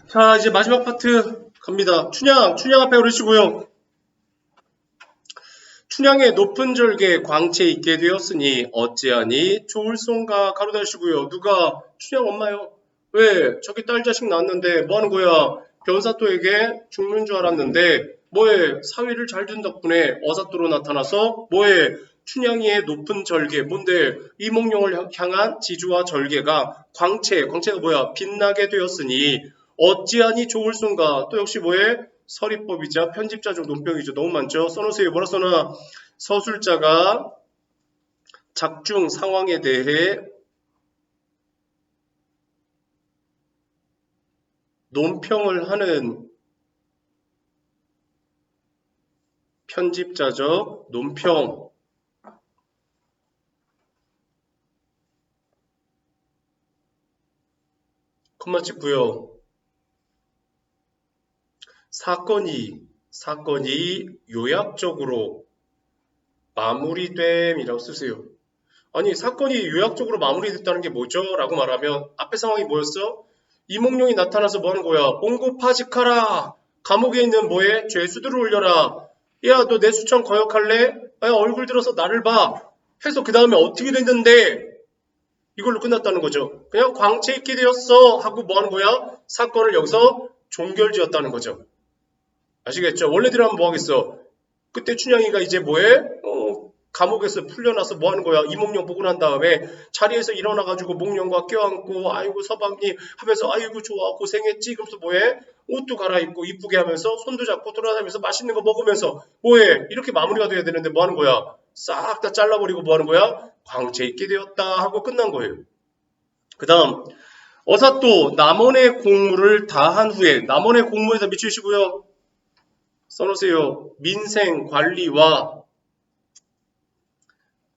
자, 이제 마지막 파트 갑니다. 춘향 앞에 오르시고요. 춘향의 높은 절개 광채 있게 되었으니 어찌하니 좋을손가 가로다시고요. 누가? 춘향 엄마요. 왜? 저기 딸 자식 낳았는데 뭐하는 거야? 변사또에게 죽는 줄 알았는데 뭐해? 사위를 잘 둔 덕분에 어사또로 나타나서 뭐해? 춘향이의 높은 절개 뭔데? 이몽룡을 향한 지주와 절개가 광채가 뭐야? 빛나게 되었으니 어찌하니 좋을손가. 또 역시 뭐해? 서리법이자 편집자적 논평이죠. 너무 많죠. 써놓으세요. 뭐라 써놔? 서술자가 작중 상황에 대해 논평을 하는 편집자적 논평. 콤마 찍고요. 사건이 요약적으로 마무리됨이라고 쓰세요. 아니 사건이 요약적으로 마무리됐다는 게 뭐죠? 라고 말하면 앞에 상황이 뭐였어? 이몽룡이 나타나서 뭐하는 거야? 옹고파직하라. 감옥에 있는 뭐해? 죄수들을 올려라. 야 너 내 수청 거역할래? 야 얼굴 들어서 나를 봐. 해서 그 다음에 어떻게 됐는데 이걸로 끝났다는 거죠. 그냥 광채 있게 되었어 하고 뭐하는 거야? 사건을 여기서 종결지었다는 거죠. 아시겠죠? 원래대로 하면 뭐 하겠어? 그때 춘향이가 이제 뭐해? 감옥에서 풀려나서 뭐 하는 거야? 이몽룡 보고 난 다음에 자리에서 일어나가지고 몽룡과 껴안고 아이고 서방님 하면서 아이고 좋아 고생했지 그러면서 뭐해? 옷도 갈아입고 이쁘게 하면서 손도 잡고 돌아다니면서 맛있는 거 먹으면서 뭐해? 이렇게 마무리가 돼야 되는데 뭐 하는 거야? 싹 다 잘라버리고 뭐 하는 거야? 광채 있게 되었다 하고 끝난 거예요. 그 다음 어사또 남원의 공무를 다한 후에 남원의 공무에다 미치시고요. 써놓으세요. 민생 관리와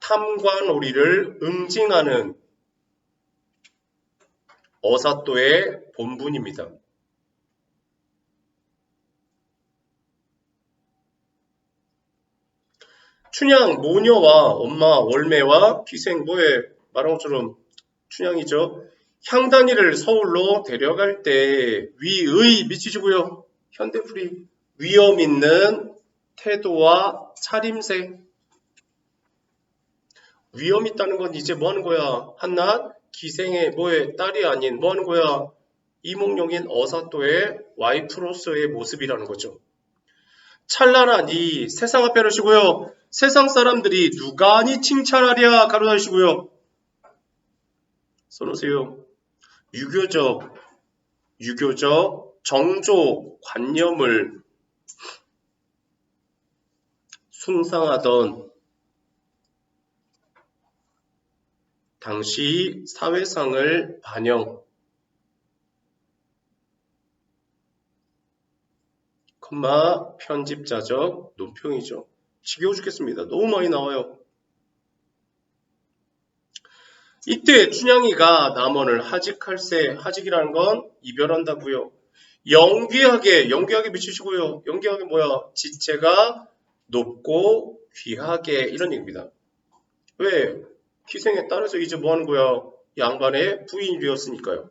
탐관오리를 응징하는 어사또의 본분입니다. 춘향 모녀와 엄마 월매와 기생 뭐에 말한 것처럼 춘향이죠. 향단이를 서울로 데려갈 때 위의 미치시고요. 현대풀이 위험 있는 태도와 차림새. 위험 있다는 건 이제 뭐 하는 거야? 한낱 기생의 뭐의 딸이 아닌 뭐 하는 거야? 이몽룡인 어사또의 와이프로서의 모습이라는 거죠. 찬란하니 세상 앞에 하시고요. 세상 사람들이 누가니 칭찬하랴 가로다시고요. 써놓으세요. 유교적 정조 관념을 숭상하던 당시 사회상을 반영, 편집자적 논평이죠. 지겨워 죽겠습니다. 너무 많이 나와요. 이때 춘향이가 남원을 하직할세, 하직이라는 건 이별한다고요. 영귀하게 미치시고요. 영귀하게 뭐야? 지체가 높고 귀하게 이런 얘기입니다. 왜? 기생에 따라서 이제 뭐 하는 거야? 양반의 부인이 되었으니까요.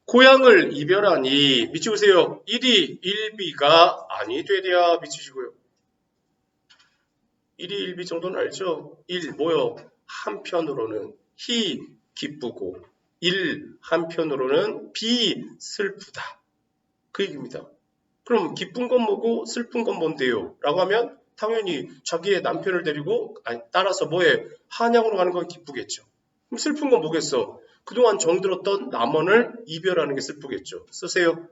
고향을 이별하니 미치보세요. 일이 일비가 아니 되랴 미치시고요. 일이 일비 정도는 알죠? 일 뭐요? 한편으로는 희 기쁘고 일 한편으로는 비 슬프다. 그 얘기입니다. 그럼 기쁜 건 뭐고 슬픈 건 뭔데요? 라고 하면 당연히 자기의 남편을 데리고 따라서 뭐해? 한양으로 가는 건 기쁘겠죠. 그럼 슬픈 건 뭐겠어? 그동안 정들었던 남원을 이별하는 게 슬프겠죠. 쓰세요.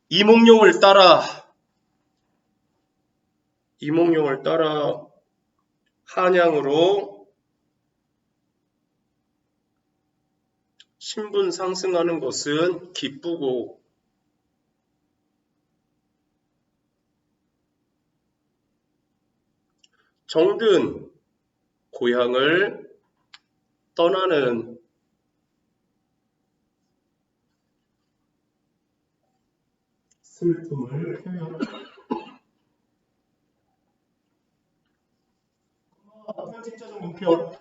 이몽룡을 따라 한양으로 신분 상승하는 것은 기쁘고 정든 고향을 떠나는 슬픔을 표현. 편집자적 논평.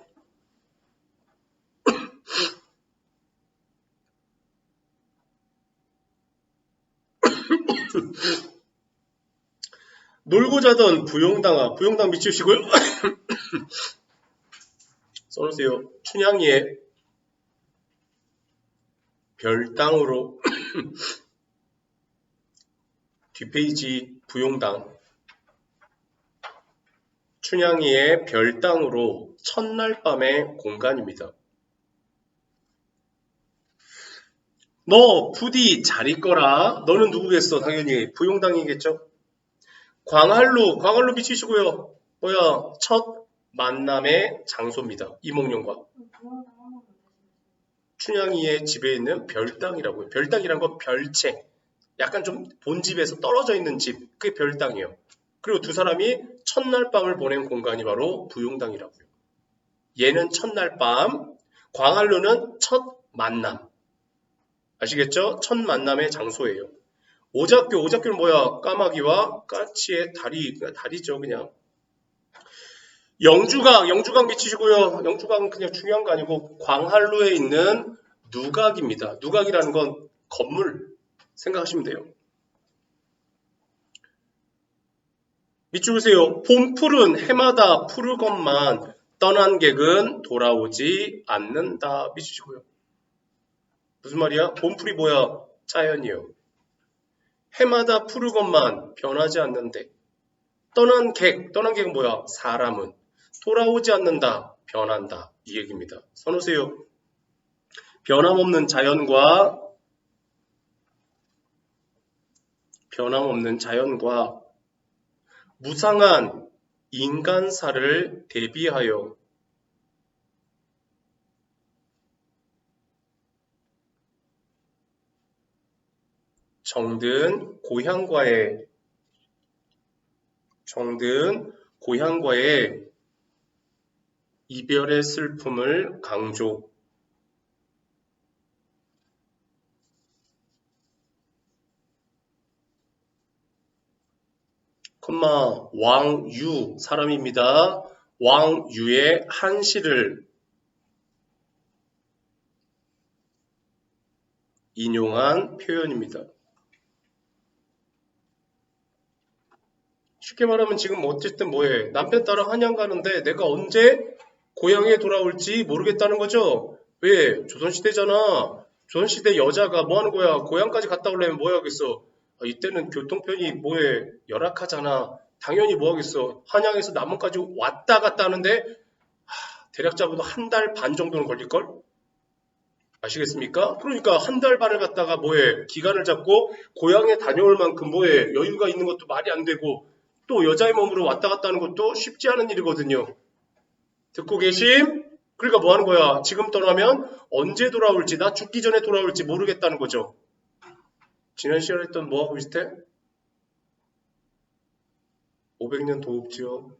놀고 자던 부용당아, 부용당 미치시고요. 써놓으세요. 춘향이의 별당으로 뒷페이지 부용당. 춘향이의 별당으로 첫날 밤의 공간입니다. 너 부디 잘 있거라. 너는 누구겠어? 당연히 부용당이겠죠. 광활루 미치시고요. 뭐야? 첫 만남의 장소입니다. 이몽룡과 춘향이의 집에 있는 별당이라고요. 별당이란 건 별채. 약간 좀 본집에서 떨어져 있는 집. 그게 별당이에요. 그리고 두 사람이 첫날 밤을 보낸 공간이 바로 부용당이라고요. 얘는 첫날 밤, 광활루는 첫 만남. 아시겠죠? 첫 만남의 장소예요. 오작교는 뭐야? 까마귀와 까치의 다리죠, 그냥. 영주강 미치시고요. 영주강은 그냥 중요한 거 아니고 광활루에 있는 누각입니다. 누각이라는 건 건물 생각하시면 돼요. 밑줄 그세요. 봄풀은 해마다 푸르건만 떠난 객은 돌아오지 않는다. 미치시고요. 무슨 말이야? 봄풀이 뭐야? 자연이요. 해마다 푸르건만 변하지 않는데 떠난 객은 뭐야? 사람은 돌아오지 않는다. 변한다. 이 얘기입니다. 써놓으세요. 변함없는 자연과 무상한 인간사를 대비하여 정든 고향과의 이별의 슬픔을 강조. 왕유 사람입니다. 왕유의 한시를 인용한 표현입니다. 쉽게 말하면 지금 어쨌든 뭐해? 남편 따라 한양 가는데 내가 언제 고향에 돌아올지 모르겠다는 거죠? 왜? 조선시대잖아. 조선시대 여자가 뭐 하는 거야? 고향까지 갔다 오려면 뭐 하겠어? 이때는 교통편이 뭐해? 열악하잖아. 당연히 뭐 하겠어? 한양에서 남원까지 왔다 갔다 하는데 대략 잡아도 한 달 반 정도는 걸릴걸? 아시겠습니까? 그러니까 한 달 반을 갔다가 뭐해? 기간을 잡고 고향에 다녀올 만큼 뭐해? 여유가 있는 것도 말이 안 되고 또 여자의 몸으로 왔다 갔다 하는 것도 쉽지 않은 일이거든요. 듣고 계심? 그러니까 뭐 하는 거야? 지금 떠나면 언제 돌아올지, 나 죽기 전에 돌아올지 모르겠다는 거죠. 지난 시간에 했던 뭐하고 비슷해? 500년 도읍지요.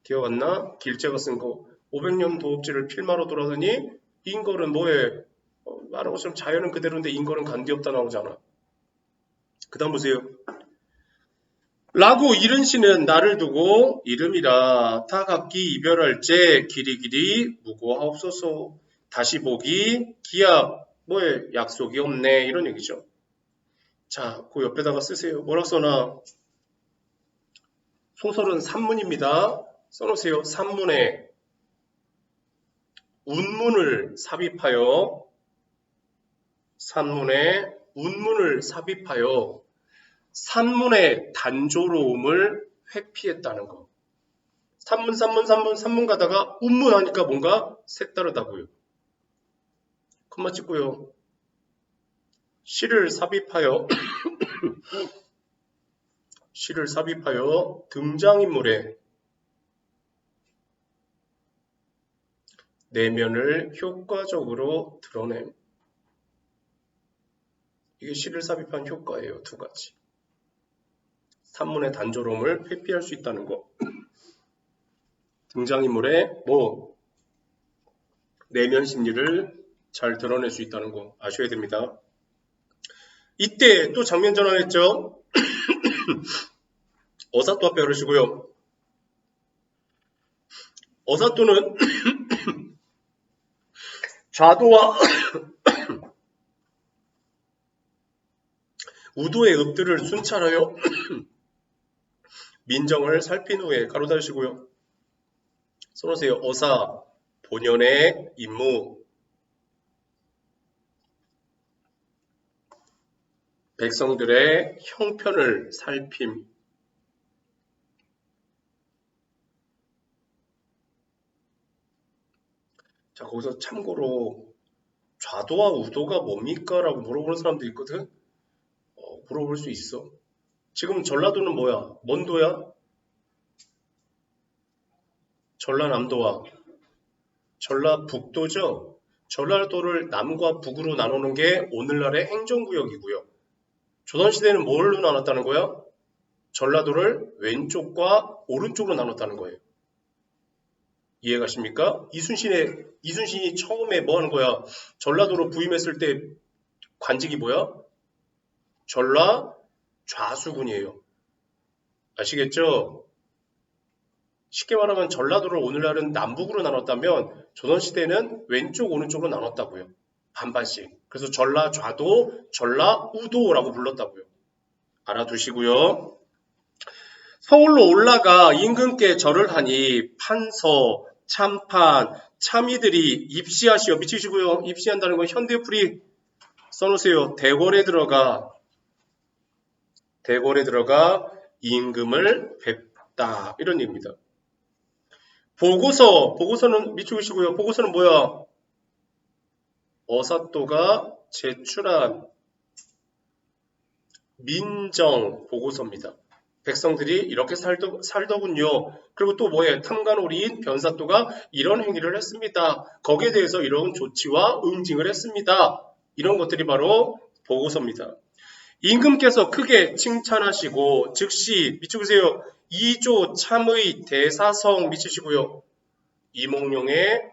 기억 안 나? 길재가 쓴 거. 500년 도읍지를 필마로 돌아더니 인걸은 뭐해? 말한 것처럼 자연은 그대로인데 인걸은 간디없다 나오잖아. 그 다음 보세요. 라고 이른 시는 나를 두고 이름이라 다 각기 이별할 때 길이길이 무고하옵소서. 다시 보기 기약 뭐에 약속이 없네 이런 얘기죠. 자, 그 옆에다가 쓰세요. 뭐라 써나? 소설은 산문입니다. 써놓으세요. 산문에 운문을 삽입하여 산문의 단조로움을 회피했다는 거. 산문 가다가 운문하니까 뭔가 색다르다고요. 콤마 찍고요. 시를 삽입하여 등장인물의 내면을 효과적으로 드러냄. 이게 시를 삽입한 효과예요. 두 가지. 산문의 단조로움을 회피할 수 있다는 거. 등장인물의 내면 심리를 잘 드러낼 수 있다는 거 아셔야 됩니다. 이때 또 장면 전환했죠. 어사또 앞에 그러시고요. 어사또는 좌도와 우도의 읍들을 순찰하여 민정을 살핀 후에 가로 닫으시고요. 써놓으세요. 어사 본연의 임무. 백성들의 형편을 살핌. 자, 거기서 참고로 좌도와 우도가 뭡니까? 라고 물어보는 사람도 있거든. 물어볼 수 있어. 지금 전라도는 뭐야? 뭔 도야? 전라남도와 전라북도죠. 전라도를 남과 북으로 나누는 게 오늘날의 행정구역이고요. 조선시대는 뭘로 나눴다는 거야? 전라도를 왼쪽과 오른쪽으로 나눴다는 거예요. 이해가십니까? 이순신이 처음에 뭐 하는 거야? 전라도로 부임했을 때 관직이 뭐야? 전라 좌수군이에요. 아시겠죠? 쉽게 말하면 전라도를 오늘날은 남북으로 나눴다면 조선시대는 왼쪽 오른쪽으로 나눴다고요. 반반씩. 그래서 전라 좌도, 전라 우도라고 불렀다고요. 알아두시고요. 서울로 올라가 임금께 절을 하니 판서, 참판, 참의들이 입시하시오. 미치시고요. 입시한다는 건 현대풀이 써놓으세요. 대궐에 들어가 임금을 뵙다. 이런 얘기입니다. 보고서는 미치시고요. 보고서는 뭐야? 어사또가 제출한 민정 보고서입니다. 백성들이 이렇게 살더군요. 그리고 또 뭐예요? 탐관오리인 변사또가 이런 행위를 했습니다. 거기에 대해서 이런 조치와 응징을 했습니다. 이런 것들이 바로 보고서입니다. 임금께서 크게 칭찬하시고 즉시 미치세요. 2조 참의 대사성 미치시고요. 이몽룡의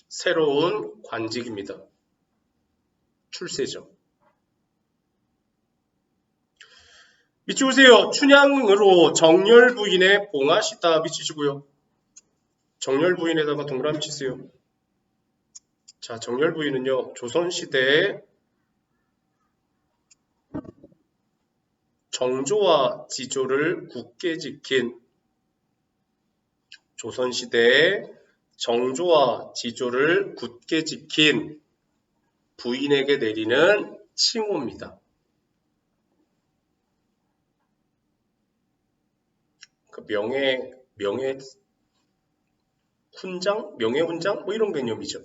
새로운 관직입니다. 출세죠. 미치보세요. 춘향으로 정열부인의 봉하시다 미치시고요. 정열부인에다가 동그라미 치세요. 자, 정열부인은요. 조선시대에 정조와 지조를 굳게 지킨 부인에게 내리는 칭호입니다. 그 명예훈장 뭐 이런 개념이죠.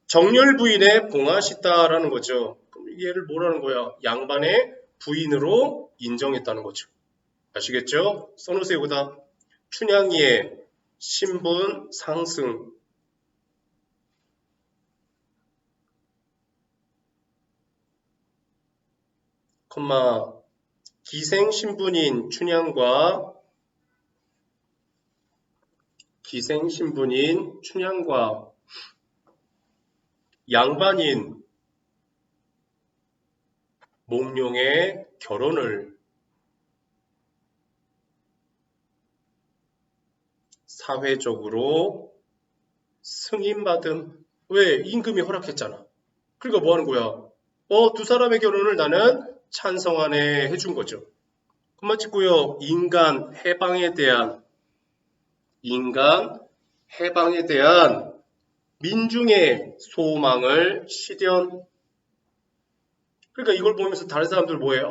정열부인의 봉하시다라는 거죠. 그럼 얘를 뭐라는 거야? 양반의 부인으로 인정했다는 거죠. 아시겠죠? 써놓으세요. 그다음 춘향이의 신분 상승. 기생신분인 춘향과 양반인 몽룡의 결혼을 사회적으로 승인받음. 왜? 임금이 허락했잖아. 그러니까 뭐 하는 거야? 두 사람의 결혼을 나는 찬성하네 해준 거죠. 그만 찍고요. 인간 해방에 대한 민중의 소망을 실현. 그러니까 이걸 보면서 다른 사람들 뭐해?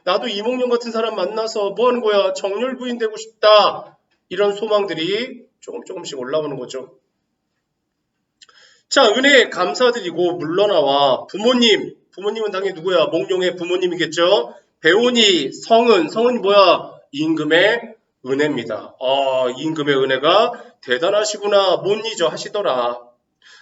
나도 이몽룡 같은 사람 만나서 뭐 하는 거야? 정열부인 되고 싶다. 이런 소망들이 조금씩 올라오는 거죠. 자, 은혜에 감사드리고 물러나와 부모님은 당연히 누구야? 몽룡의 부모님이겠죠? 배우니 성은 뭐야? 임금의 은혜입니다. 임금의 은혜가 대단하시구나. 못 잊어 하시더라.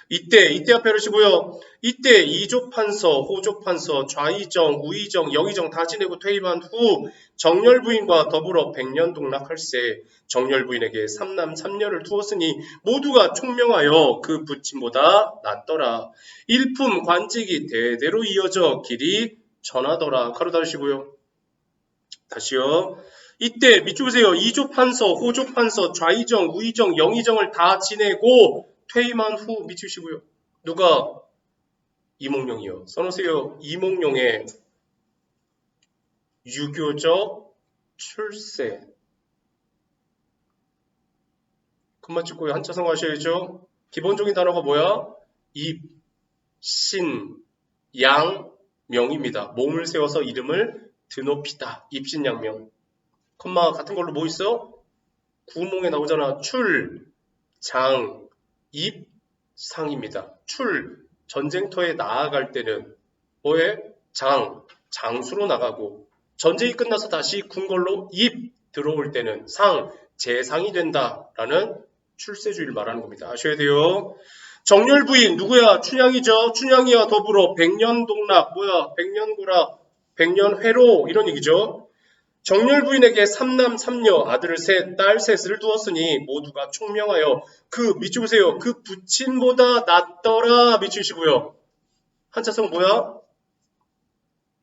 이때 앞에 하시고요. 이때 이조판서, 호조판서, 좌의정, 우의정, 영의정 다 지내고 퇴임한 후 정열부인과 더불어 백년동락할세. 정열부인에게 삼남삼녀를 두었으니 모두가 총명하여 그 부친보다 낫더라. 일품 관직이 대대로 이어져 길이 전하더라. 가로 닫으시고요. 다시요. 이때 밑줄보세요. 이조판서, 호조판서, 좌의정, 우의정, 영의정을 다 지내고 퇴임한 후 미치시고요. 누가? 이몽룡이요. 써놓으세요. 이몽룡의 유교적 출세. 콤마 찍고요. 한자 성공하셔야죠. 기본적인 단어가 뭐야? 입, 신, 양, 명입니다. 몸을 세워서 이름을 드높이다. 입신양명. 콤마 같은 걸로 뭐 있어? 구몽에 나오잖아. 출, 장, 입, 상입니다. 출, 전쟁터에 나아갈 때는 뭐해? 장수로 나가고, 전쟁이 끝나서 다시 궁궐로 입 들어올 때는 상, 재상이 된다라는 출세주의를 말하는 겁니다. 아셔야 돼요. 정렬 부인 누구야? 춘향이죠. 춘향이와 더불어 백년동락, 뭐야? 백년고락, 백년회로 이런 얘기죠. 정렬 부인에게 삼남 삼녀 아들 셋, 딸 셋을 두었으니 모두가 총명하여 그 밑줄 보세요. 그 부친보다 낫더라 밑줄이시고요. 한자성 뭐야?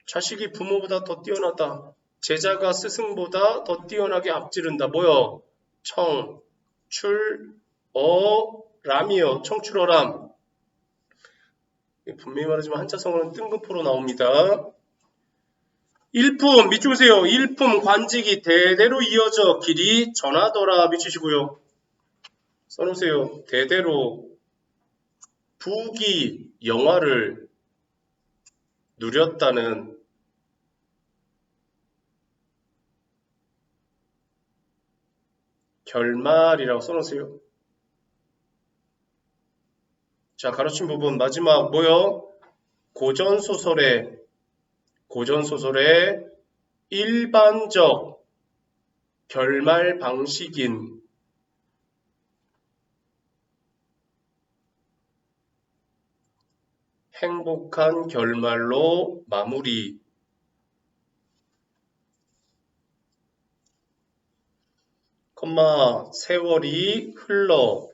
자식이 부모보다 더 뛰어나다. 제자가 스승보다 더 뛰어나게 앞지른다. 뭐요? 청, 출, 람이요. 청출어람. 분명히 말하지만 한자성어는 뜬금포로 나옵니다. 일품 밑줄 보세요. 일품 관직이 대대로 이어져 길이 전하더라 밑주시고요. 써놓으세요. 대대로 부귀 영화를 누렸다는 결말이라고 써놓으세요. 자, 가로친 부분 마지막 뭐요? 고전소설의 일반적 결말 방식인 행복한 결말로 마무리. 세월이 흘러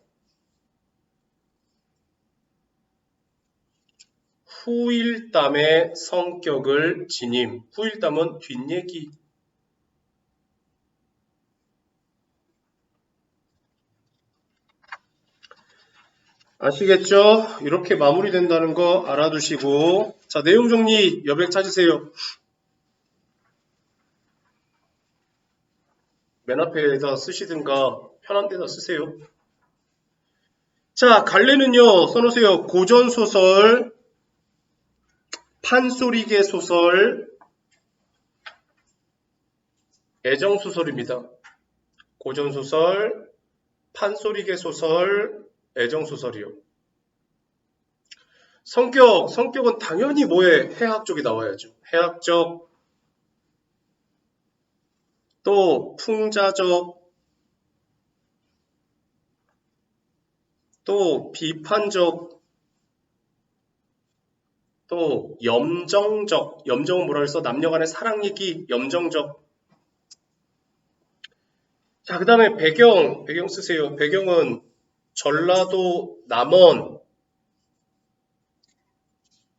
후일담의 성격을 지님. 후일담은 뒷얘기. 아시겠죠? 이렇게 마무리된다는 거 알아두시고, 자, 내용 정리 여백 찾으세요. 맨 앞에다 쓰시든가 편한 데다 쓰세요. 자, 갈래는요, 써놓으세요. 고전소설, 판소리계 소설, 애정소설입니다. 고전소설, 판소리계 소설, 애정소설이요. 성격은 당연히 뭐에 해학 쪽이 나와야죠. 해학적, 또 풍자적, 또 비판적, 또 염정적. 염정은 뭐라 그랬어? 남녀간의 사랑 얘기, 염정적. 자, 그 다음에 배경 쓰세요. 배경은 전라도 남원,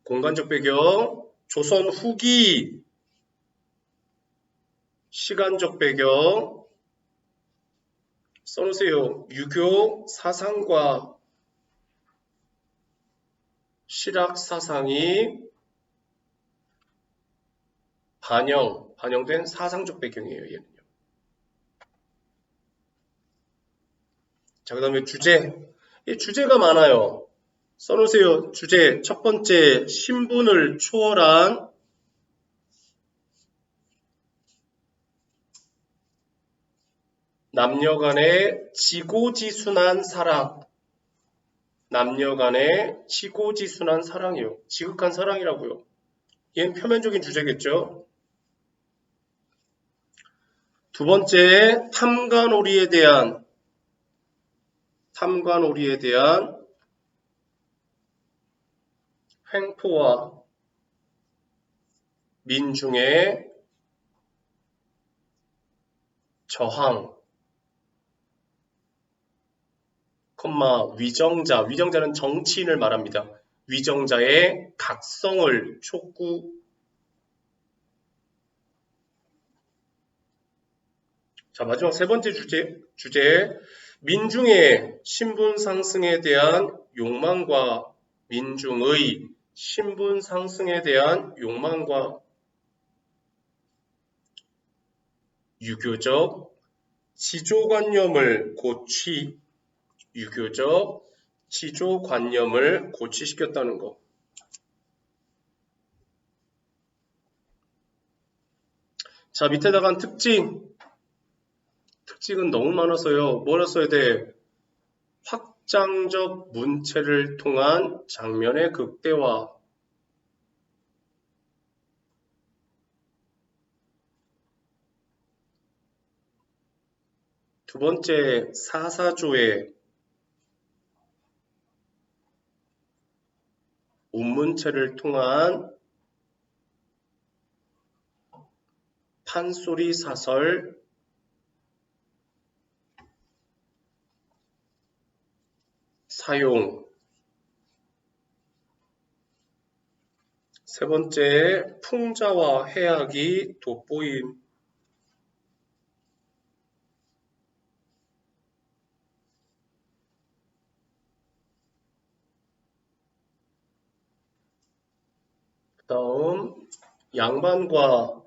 공간적 배경, 조선 후기, 시간적 배경, 써놓으세요. 유교 사상과 실학 사상이 반영된 사상적 배경이에요. 얘는요. 자, 그 다음에 주제. 이 주제가 많아요. 써놓으세요. 주제. 첫 번째, 신분을 초월한 남녀간의 지고지순한 사랑. 남녀간의 지고지순한 사랑이요. 지극한 사랑이라고요. 얘는 표면적인 주제겠죠. 두 번째, 탐관오리에 대한 횡포와 민중의 저항, 위정자는 정치인을 말합니다. 위정자의 각성을 촉구. 자, 마지막 세 번째 주제, 민중의 신분 상승에 대한 욕망과 민중의 신분 상승에 대한 욕망과 유교적 지조관념을 유교적 지조관념을 고취시켰다는 거. 자, 밑에다가 한 특징은 너무 많아서요. 뭐라 써야 돼? 확장적 문체를 통한 장면의 극대화. 두 번째, 사사조의 운문체를 통한 판소리 사설 사용. 세 번째, 풍자와 해악이 돋보임. 다음, 양반과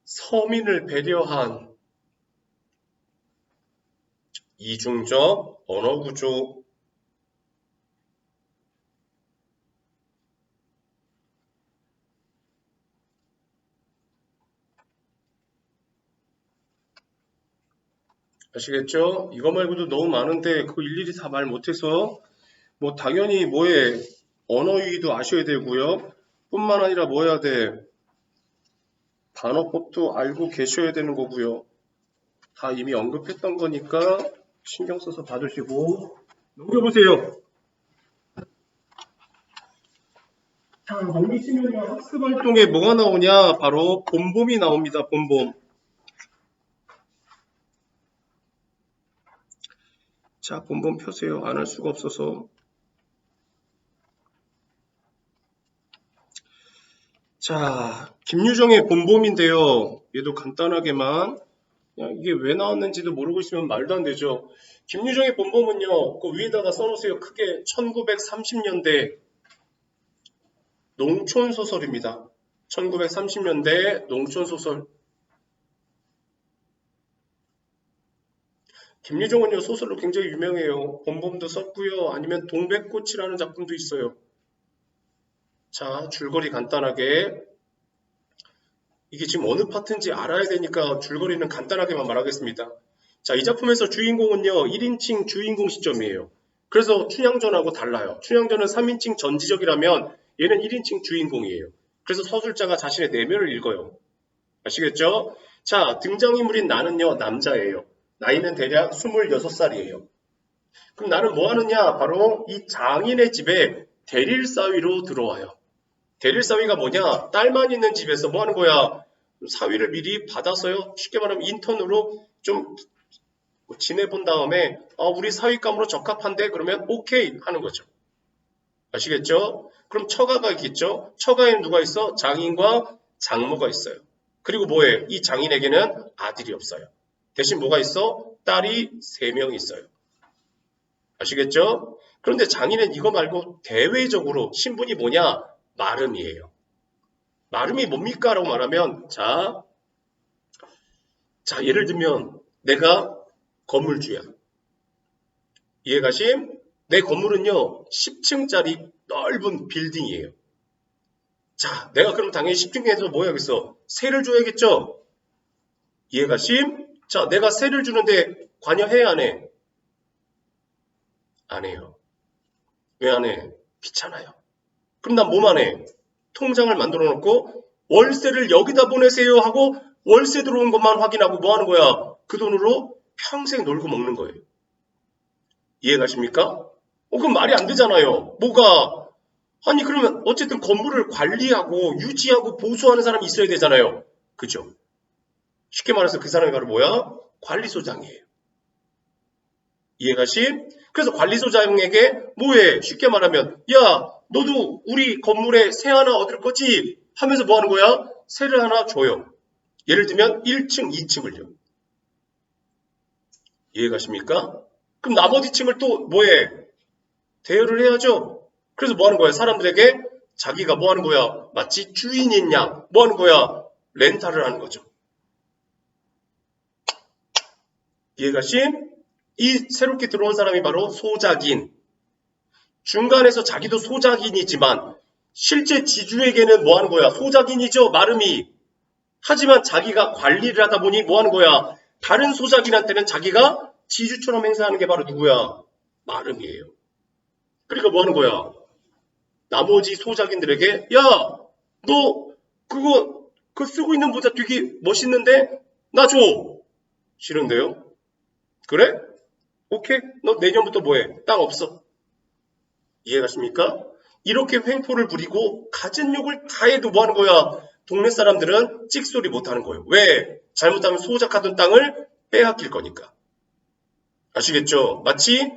서민을 배려한 이중적 언어구조. 아시겠죠? 이거 말고도 너무 많은데 그거 일일이 다 말 못해서 뭐 당연히 뭐에 언어유희도 아셔야 되고요. 뿐만 아니라 뭐 해야 돼? 단어법도 알고 계셔야 되는 거고요. 다 이미 언급했던 거니까 신경 써서 봐주시고 넘겨보세요. 자, 넘기시면 학습활동에 뭐가 나오냐? 바로 본봄이 나옵니다. 본봄. 자, 본봄 펴세요. 안 할 수가 없어서. 자, 김유정의 본봄인데요. 얘도 간단하게만 그냥 이게 왜 나왔는지도 모르고 있으면 말도 안 되죠. 김유정의 본봄은요. 그 위에다가 써놓으세요. 크게 1930년대 농촌소설입니다. 1930년대 농촌소설. 김유정은요. 소설로 굉장히 유명해요. 본봄도 썼고요. 아니면 동백꽃이라는 작품도 있어요. 자, 줄거리 간단하게. 이게 지금 어느 파트인지 알아야 되니까 줄거리는 간단하게만 말하겠습니다. 자, 이 작품에서 주인공은요. 1인칭 주인공 시점이에요. 그래서 춘향전하고 달라요. 춘향전은 3인칭 전지적이라면 얘는 1인칭 주인공이에요. 그래서 서술자가 자신의 내면을 읽어요. 아시겠죠? 자, 등장인물인 나는요. 남자예요. 나이는 대략 26살이에요. 그럼 나는 뭐 하느냐? 바로 이 장인의 집에 대릴사위로 들어와요. 대릴사위가 뭐냐? 딸만 있는 집에서 뭐 하는 거야? 사위를 미리 받아서요. 쉽게 말하면 인턴으로 좀 지내본 다음에 우리 사위감으로 적합한데 그러면 오케이 하는 거죠. 아시겠죠? 그럼 처가가 있겠죠? 처가에는 누가 있어? 장인과 장모가 있어요. 그리고 뭐해? 이 장인에게는 아들이 없어요. 대신 뭐가 있어? 딸이 3명 있어요. 아시겠죠? 그런데 장인은 이거 말고 대외적으로 신분이 뭐냐? 마름이에요. 마름이 뭡니까? 라고 말하면 자 예를 들면 내가 건물주야. 이해가심? 내 건물은요 10층짜리 넓은 빌딩이에요. 자, 내가 그럼 당연히 10층에서 뭐 해야겠어? 세를 줘야겠죠? 이해가심? 자, 내가 세를 주는데 관여해 안 해? 안 해요. 왜 안 해? 귀찮아요. 그럼 난 뭐만 해? 통장을 만들어 놓고 월세를 여기다 보내세요 하고 월세 들어온 것만 확인하고 뭐 하는 거야? 그 돈으로 평생 놀고 먹는 거예요. 이해가십니까? 그럼 말이 안 되잖아요. 뭐가? 아니 그러면 어쨌든 건물을 관리하고 유지하고 보수하는 사람이 있어야 되잖아요. 그죠? 쉽게 말해서 그 사람이 바로 뭐야? 관리소장이에요. 이해가심? 그래서 관리소장에게 뭐해? 쉽게 말하면 야 너도 우리 건물에 세 하나 얻을 거지? 하면서 뭐 하는 거야? 세를 하나 줘요. 예를 들면 1층, 2층을요. 이해가십니까? 그럼 나머지 층을 또 뭐해? 대여를 해야죠. 그래서 뭐 하는 거야? 사람들에게 자기가 뭐 하는 거야? 마치 주인인 양 뭐 하는 거야? 렌탈을 하는 거죠. 이해가심? 이 새롭게 들어온 사람이 바로 소작인. 중간에서 자기도 소작인이지만 실제 지주에게는 뭐 하는 거야? 소작인이죠. 마름이. 하지만 자기가 관리를 하다 보니 뭐 하는 거야? 다른 소작인한테는 자기가 지주처럼 행사하는 게 바로 누구야? 마름이에요. 그러니까 뭐 하는 거야? 나머지 소작인들에게 야, 너 그거 쓰고 있는 모자 되게 멋있는데? 나 줘. 싫은데요? 그래? 오케이. 너 내년부터 뭐해? 땅 없어. 이해가십니까? 이렇게 횡포를 부리고 가진 욕을 다 해도 뭐 하는 거야? 동네 사람들은 찍소리 못 하는 거예요. 왜? 잘못하면 소작하던 땅을 빼앗길 거니까. 아시겠죠? 마치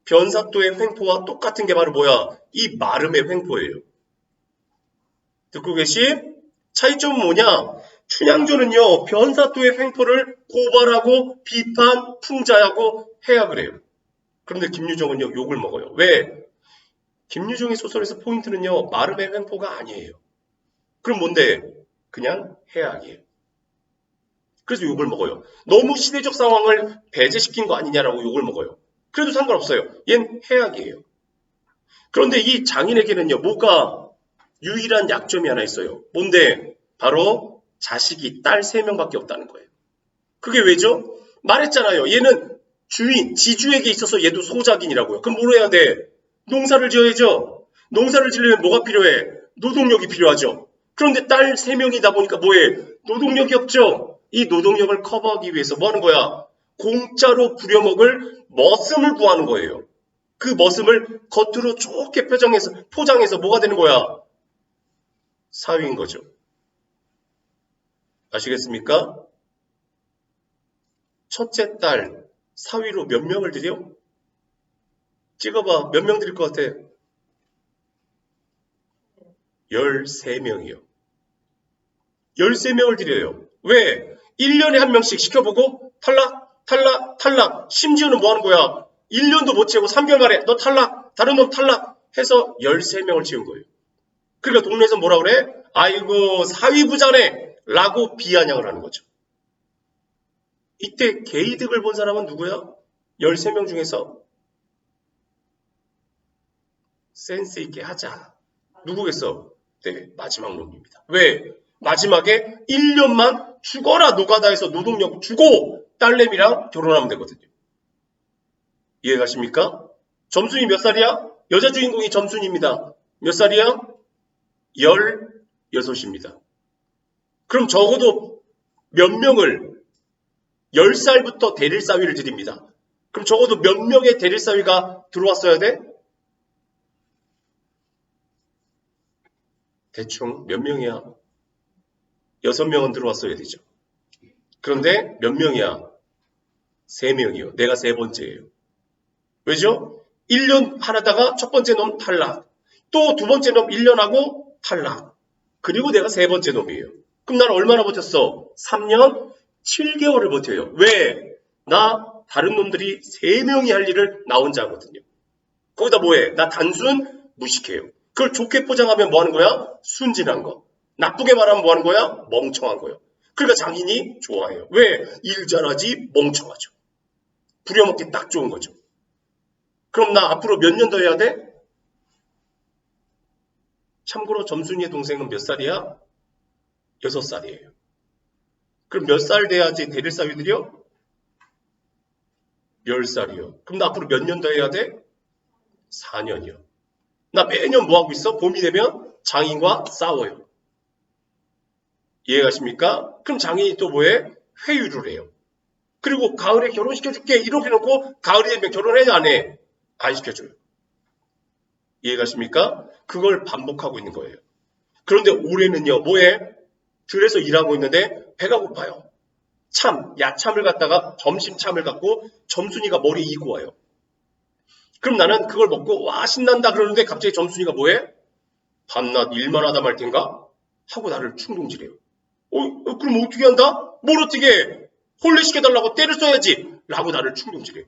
변사또의 횡포와 똑같은 게 바로 뭐야? 이 마름의 횡포예요. 듣고 계시? 차이점은 뭐냐? 춘향전은요, 변사또의 횡포를 고발하고 비판, 풍자하고 해야 그래요. 그런데 김유정은요, 욕을 먹어요. 왜? 김유정의 소설에서 포인트는요, 마름의 횡포가 아니에요. 그럼 뭔데? 그냥 해악이에요. 그래서 욕을 먹어요. 너무 시대적 상황을 배제시킨 거 아니냐라고 욕을 먹어요. 그래도 상관없어요. 얜 해악이에요. 그런데 이 장인에게는요, 뭐가 유일한 약점이 하나 있어요. 뭔데? 바로 자식이 딸 3명밖에 없다는 거예요. 그게 왜죠? 말했잖아요. 얘는 주인, 지주에게 있어서 얘도 소작인이라고요. 그럼 뭘 해야 돼? 농사를 지어야죠. 농사를 지려면 뭐가 필요해? 노동력이 필요하죠. 그런데 딸 3명이다 보니까 뭐해? 노동력이 없죠. 이 노동력을 커버하기 위해서 뭐 하는 거야? 공짜로 부려먹을 머슴을 구하는 거예요. 그 머슴을 겉으로 좋게 포장해서 뭐가 되는 거야? 사위인 거죠. 아시겠습니까? 첫째 딸 사위로 몇 명을 들여? 찍어봐. 몇 명 드릴 것 같아? 13명이요. 13명을 드려요. 왜? 1년에 한 명씩 시켜보고 탈락. 심지어는 뭐 하는 거야? 1년도 못 채우고 3개월 만에 너 탈락, 다른 놈 탈락 해서 13명을 지은 거예요. 그러니까 동네에서 뭐라 그래? 아이고 사위부자네 라고 비아냥을 하는 거죠. 이때 개이득을 본 사람은 누구야? 13명 중에서 센스 있게 하자. 누구겠어? 네, 마지막 놈입니다. 왜? 마지막에 1년만 죽어라 노가다에서 노동력 주고 딸내미랑 결혼하면 되거든요. 이해가십니까? 점순이 몇 살이야? 여자 주인공이 점순입니다. 몇 살이야? 16입니다. 그럼 적어도 몇 명을 10살부터 대릴사위를 드립니다. 그럼 적어도 몇 명의 대릴사위가 들어왔어야 돼? 대충 몇 명이야? 6명은 들어왔어야 되죠. 그런데 몇 명이야? 3명이요. 내가 3번째예요. 왜죠? 1년 하다가 첫 번째 놈 탈락. 또 두 번째 놈 1년 하고 탈락. 그리고 내가 3번째 놈이에요. 그럼 나는 얼마나 버텼어? 3년 7개월을 버텨요. 왜? 나 다른 놈들이 3명이 할 일을 나 혼자 하거든요. 거기다 뭐해? 나 단순 무식해요. 그걸 좋게 포장하면 뭐 하는 거야? 순진한 거. 나쁘게 말하면 뭐 하는 거야? 멍청한 거예요. 그러니까 장인이 좋아해요. 왜? 일 잘하지 멍청하죠. 부려먹기 딱 좋은 거죠. 그럼 나 앞으로 몇 년 더 해야 돼? 참고로 점순이의 동생은 몇 살이야? 6살이에요. 그럼 몇 살 돼야지 대릴사위들이요? 10살이요. 그럼 나 앞으로 몇 년 더 해야 돼? 4년이요. 나 매년 뭐 하고 있어? 봄이 되면 장인과 싸워요. 이해가십니까? 그럼 장인이 또 뭐해? 회유를 해요. 그리고 가을에 결혼시켜줄게 이렇게 해놓고 가을이 되면 결혼해 안 해? 안 시켜줘요. 이해가십니까? 그걸 반복하고 있는 거예요. 그런데 올해는요, 뭐해? 들에서 일하고 있는데 배가 고파요. 야참을 갖다가 점심참을 갖고 점순이가 머리에 이고 와요. 그럼 나는 그걸 먹고 와 신난다 그러는데 갑자기 점순이가 뭐해? 밤낮 일만 하다 말 텐가? 하고 나를 충동질해요. 그럼 어떻게 한다? 뭘 어떻게 해? 혼례시켜달라고 때를 써야지 라고 나를 충동질해요.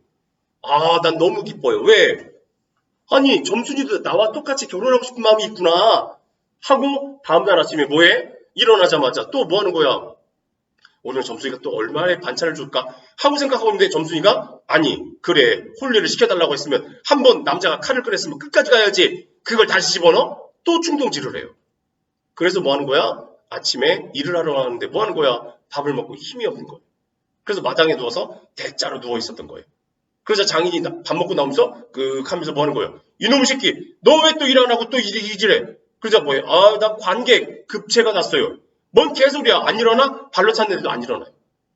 난 너무 기뻐요. 왜? 아니 점순이도 나와 똑같이 결혼하고 싶은 마음이 있구나 하고 다음날 아침에 뭐해? 일어나자마자 또 뭐 하는 거야? 오늘 점순이가 또 얼마의 반찬을 줄까 하고 생각하고 있는데 점순이가 아니 그래 홀리를 시켜달라고 했으면 한번 남자가 칼을 꺼냈으면 끝까지 가야지 그걸 다시 집어넣어? 또 충동질을 해요. 그래서 뭐 하는 거야? 아침에 일을 하러 가는데 뭐 하는 거야? 밥을 먹고 힘이 없는 거예요. 그래서 마당에 누워서 대자로 누워 있었던 거예요. 그래서 장인이 밥 먹고 나오면서 하면서 뭐 하는 거예요? 이놈의 새끼 너 왜 또 일 안 하고 또 이질해? 그러자 뭐예요? 아 나 관객 급체가 났어요. 뭔 개소리야 안 일어나? 발로 찼는데도 안 일어나요.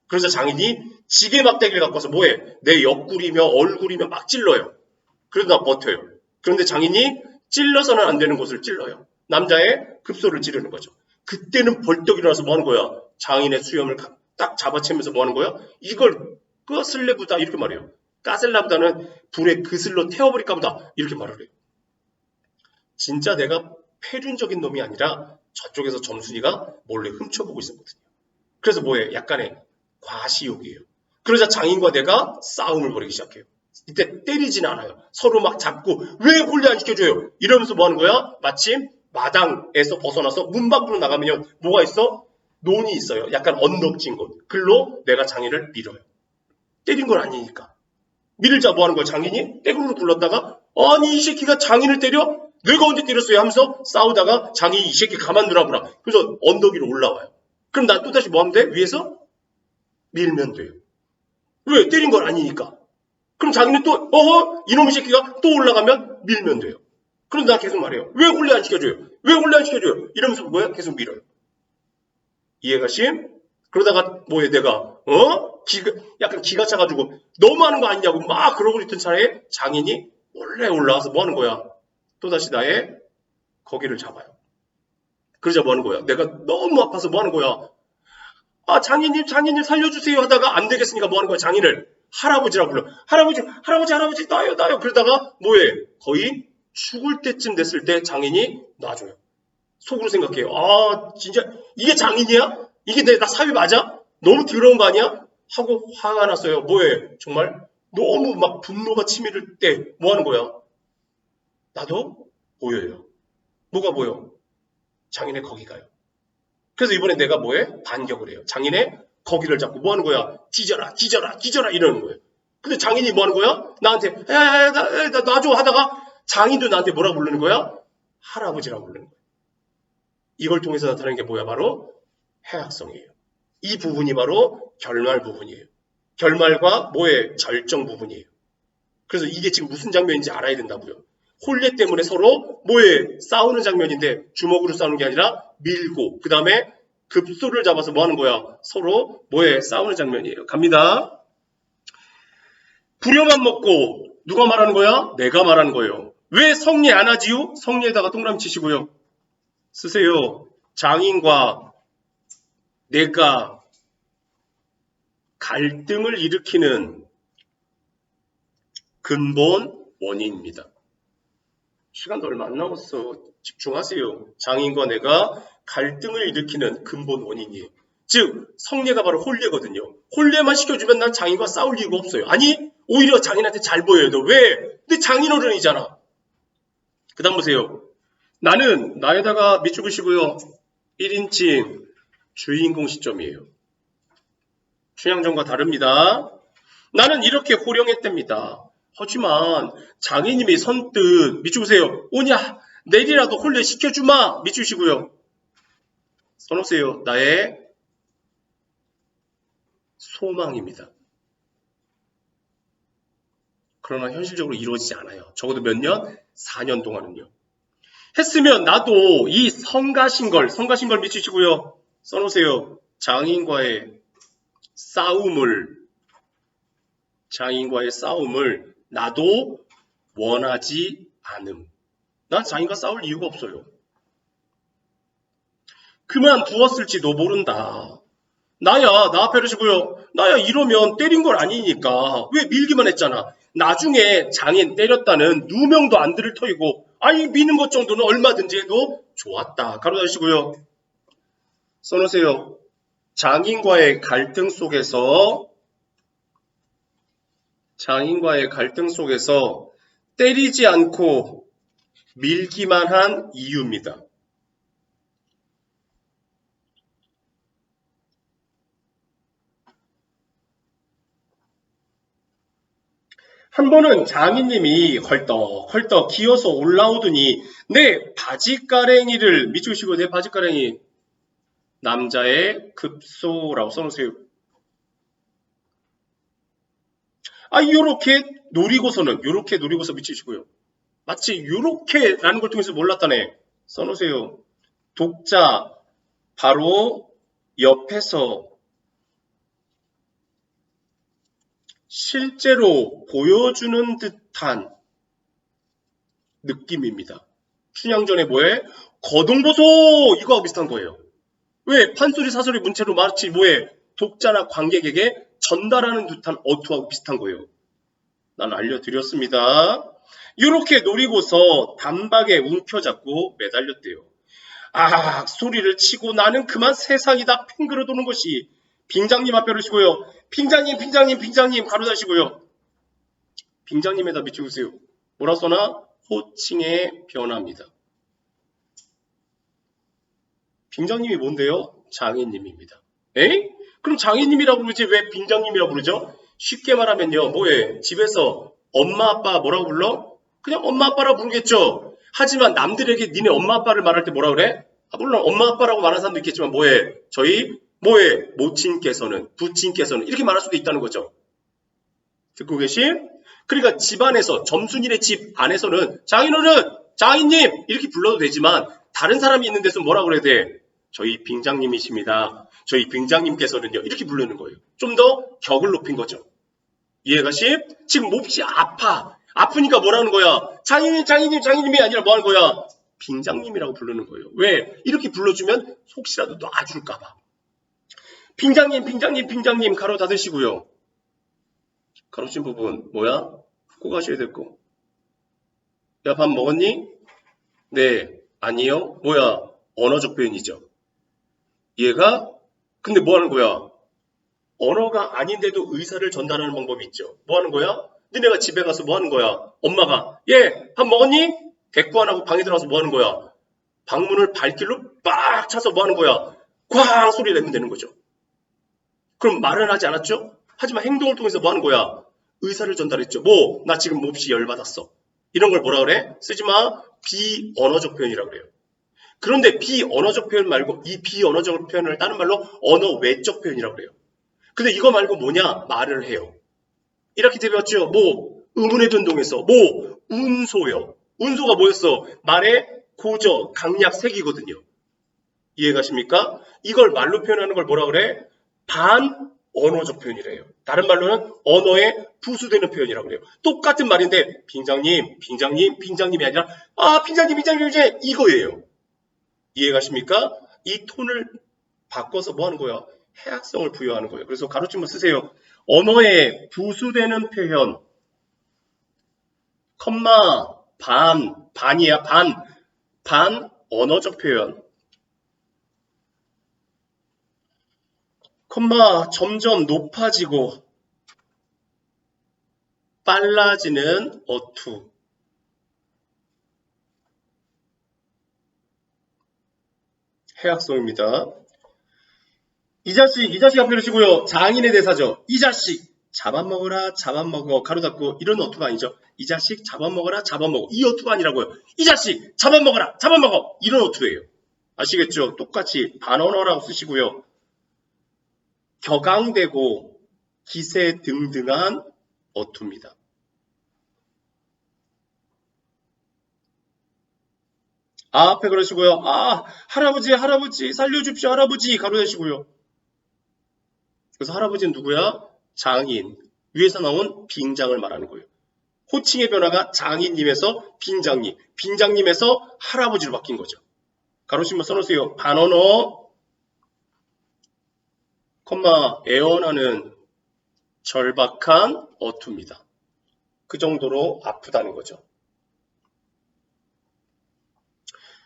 그래서 장인이 지게 막대기를 갖고 와서 뭐해? 내 옆구리며 얼굴이며 막 찔러요. 그래도 나 버텨요. 그런데 장인이 찔러서는 안 되는 곳을 찔러요. 남자의 급소를 찌르는 거죠. 그때는 벌떡 일어나서 뭐 하는 거야? 장인의 수염을 딱 잡아채면서 뭐 하는 거야? 이걸 끄슬래 보다 이렇게 말해요. 까슬라 보다는 불에 그슬로 태워버릴까 보다 이렇게 말을 해요. 진짜 내가 폐륜적인 놈이 아니라 저쪽에서 점순이가 몰래 훔쳐보고 있었거든요. 그래서 뭐예요? 약간의 과시욕이에요. 그러자 장인과 내가 싸움을 벌이기 시작해요. 이때 때리진 않아요. 서로 막 잡고 왜 홀리 안 시켜줘요? 이러면서 뭐 하는 거야? 마침 마당에서 벗어나서 문 밖으로 나가면 뭐가 있어? 논이 있어요. 약간 언덕진 곳. 글로 내가 장인을 밀어요. 때린 건 아니니까. 밀자 뭐 하는 거야? 장인이 떼구르르 굴렀다가 아니 이 새끼가 장인을 때려? 내가 언제 때렸어요? 하면서 싸우다가 장인이 이 새끼 가만 두라보라. 그래서 언덕 위로 올라와요. 그럼 난 또다시 뭐 하면 돼? 위에서 밀면 돼요. 왜? 때린 건 아니니까. 그럼 자기는 또 이놈의 새끼가 또 올라가면 밀면 돼요. 그럼 나 계속 말해요. 왜 홀리 안 시켜줘요? 왜 홀리 안 시켜줘요? 이러면서 뭐야? 계속 밀어요. 이해가심? 그러다가 뭐해 내가 약간 기가 차가지고 너무하는 거 아니냐고 막 그러고 있던 차에 장인이 몰래 올라와서 뭐 하는 거야? 또다시 나의 거기를 잡아요. 그러자 뭐 하는 거야? 내가 너무 아파서 뭐 하는 거야? 아 장인님 살려주세요 하다가 안 되겠으니까 뭐 하는 거야? 장인을 할아버지라고 불러. 할아버지 나요. 그러다가 뭐해? 거의 죽을 때쯤 됐을 때 장인이 놔줘요. 속으로 생각해요. 아 진짜 이게 장인이야? 이게 나 사위 맞아? 너무 더러운 거 아니야? 하고 화가 났어요. 뭐해? 정말 너무 막 분노가 치밀을 때 뭐 하는 거야? 나도 보여요. 뭐가 보여? 장인의 거기 가요. 그래서 이번에 내가 뭐해? 반격을 해요. 장인의 거기를 잡고 뭐 하는 거야? 뒤져라 이러는 거예요. 근데 장인이 뭐 하는 거야? 나한테 나 놔줘 하다가 장인도 나한테 뭐라고 부르는 거야? 할아버지라고 부르는 거야. 이걸 통해서 나타나는 게 뭐야? 바로 해악성이에요. 이 부분이 바로 결말 부분이에요. 결말과 뭐의 절정 부분이에요. 그래서 이게 지금 무슨 장면인지 알아야 된다고요. 홀례 때문에 서로 뭐에 싸우는 장면인데 주먹으로 싸우는 게 아니라 밀고 그 다음에 급소를 잡아서 뭐 하는 거야? 서로 뭐에 싸우는 장면이에요. 갑니다. 부려만 먹고 누가 말하는 거야? 내가 말하는 거예요. 왜 성례 안 하지요? 성례에다가 동그라미 치시고요. 쓰세요. 장인과 내가 갈등을 일으키는 근본 원인입니다. 시간도 얼마 안 남았어. 집중하세요. 장인과 내가 갈등을 일으키는 근본 원인이에요. 즉 성례가 바로 홀례거든요. 홀례만 시켜주면 난 장인과 싸울 이유가 없어요. 아니 오히려 장인한테 잘 보여요. 너 왜? 근데 장인 어른이잖아. 그 다음 보세요. 나는 나에다가 밑줄 그시고요. 1인칭 주인공 시점이에요. 춘향전과 다릅니다. 나는 이렇게 호령했답니다. 하지만 장인님이 선뜻 밑줄 그세요. 오냐 내일이라도 홀례 시켜주마 밑주시고요. 써놓으세요. 나의 소망입니다. 그러나 현실적으로 이루어지지 않아요. 적어도 몇 년? 4년 동안은요. 했으면 나도 이 성가신 걸 밑주시고요. 써놓으세요. 장인과의 싸움을 나도 원하지 않음. 난 장인과 싸울 이유가 없어요. 그만두었을지도 모른다. 나야 나 앞에 그러시고요. 나야 이러면 때린 건 아니니까 왜 밀기만 했잖아. 나중에 장인 때렸다는 누명도 안 들을 터이고 아니 미는 것 정도는 얼마든지 해도 좋았다. 가로 닫으시고요. 써놓으세요. 장인과의 갈등 속에서 때리지 않고 밀기만 한 이유입니다. 한 번은 장인님이 헐떡헐떡 기어서 올라오더니 내 바지가랭이를 미치시고 내 바지가랭이 남자의 급소라고 써놓으세요. 요렇게 노리고서 미치시고요. 마치 요렇게라는 걸 통해서 몰랐다네. 써놓으세요. 독자 바로 옆에서 실제로 보여주는 듯한 느낌입니다. 춘향전에 뭐해? 거동보소! 이거하고 비슷한 거예요. 왜? 판소리 사소리 문체로 마치 뭐해? 독자나 관객에게 전달하는 듯한 어투하고 비슷한 거예요. 난 알려드렸습니다. 이렇게 노리고서 단박에 움켜잡고 매달렸대요. 아, 소리를 치고 나는 그만 세상이 다 팽그러 도는 것이 빙장님 앞에 오시고요. 빙장님 가로다시고요. 빙장님에다 비추세요. 뭐라 써나? 호칭의 변화입니다. 빙장님이 뭔데요? 장인님입니다. 에이? 그럼 장인님이라고 부르지 왜 빙장님이라고 부르죠? 쉽게 말하면요. 뭐해? 집에서 엄마 아빠 뭐라고 불러? 그냥 엄마 아빠라고 부르겠죠. 하지만 남들에게 니네 엄마 아빠를 말할 때 뭐라 그래? 물론 엄마 아빠라고 말하는 사람도 있겠지만 뭐해? 모친께서는 부친께서는 이렇게 말할 수도 있다는 거죠. 듣고 계시? 그러니까 집안에서 점순이네 집 안에서는 장인어른, 장인님 이렇게 불러도 되지만 다른 사람이 있는 데서 뭐라 그래야 돼? 저희 빙장님이십니다. 저희 빙장님께서는요. 이렇게 부르는 거예요. 좀 더 격을 높인 거죠. 이해가시? 지금 몹시 아프니까 뭐라는 거야? 장인님이 아니라 뭐 하는 거야? 빙장님이라고 부르는 거예요. 왜? 이렇게 불러주면 혹시라도 놔줄까봐. 빙장님 가로 닫으시고요. 가로친 부분 뭐야? 꼭 하셔야 될 거. 야, 밥 먹었니? 네, 아니요. 뭐야? 언어적 표현이죠. 얘가 근데 뭐 하는 거야? 언어가 아닌데도 의사를 전달하는 방법이 있죠. 뭐 하는 거야? 너네가 집에 가서 뭐 하는 거야? 엄마가 밥 먹었니? 대꾸 안 하고 방에 들어가서 뭐 하는 거야? 방문을 발길로 빡 차서 뭐 하는 거야? 꽝 소리 내면 되는 거죠. 그럼 말은 하지 않았죠? 하지만 행동을 통해서 뭐 하는 거야? 의사를 전달했죠. 나 지금 몹시 열받았어. 이런 걸 뭐라 그래? 쓰지마. 비언어적 표현이라고 그래요. 그런데 비언어적 표현 말고 이 비언어적 표현을 다른 말로 언어 외적 표현이라고 그래요. 근데 이거 말고 뭐냐? 말을 해요. 이렇게 배웠죠? 의문의 변동에서 운소요. 운소가 뭐였어? 말의 고저, 강약, 색이거든요. 이해가십니까? 이걸 말로 표현하는 걸 뭐라 그래? 반언어적 표현이래요. 다른 말로는 언어에 부수되는 표현이라고 그래요. 똑같은 말인데 빙장님이 아니라 빙장님 이제 이거예요. 이해가십니까? 이 톤을 바꿔서 뭐 하는 거야? 해학성을 부여하는 거예요. 그래서 가로치면 쓰세요. 언어에 부수되는 표현 컴마 반이야 반 언어적 표현 컴마 점점 높아지고 빨라지는 어투 해학성입니다. 이 자식 앞에 놓으시고요. 장인의 대사죠. 이 자식 잡아먹어라 잡아먹어 가로 닫고 이런 어투가 아니죠. 이 자식 잡아먹어라 잡아먹어 이 어투가 아니라고요. 이 자식 잡아먹어라 잡아먹어 이런 어투예요. 아시겠죠? 똑같이 반언어라고 쓰시고요. 격앙되고 기세등등한 어투입니다. 앞에 그러시고요. 할아버지 살려줍시오 할아버지 가로 닫으시고요. 그래서 할아버지는 누구야? 장인. 위에서 나온 빙장을 말하는 거예요. 호칭의 변화가 장인님에서 빙장님, 빙장님에서 할아버지로 바뀐 거죠. 가로치면 써놓으세요. 반언어, 애원하는 절박한 어투입니다. 그 정도로 아프다는 거죠.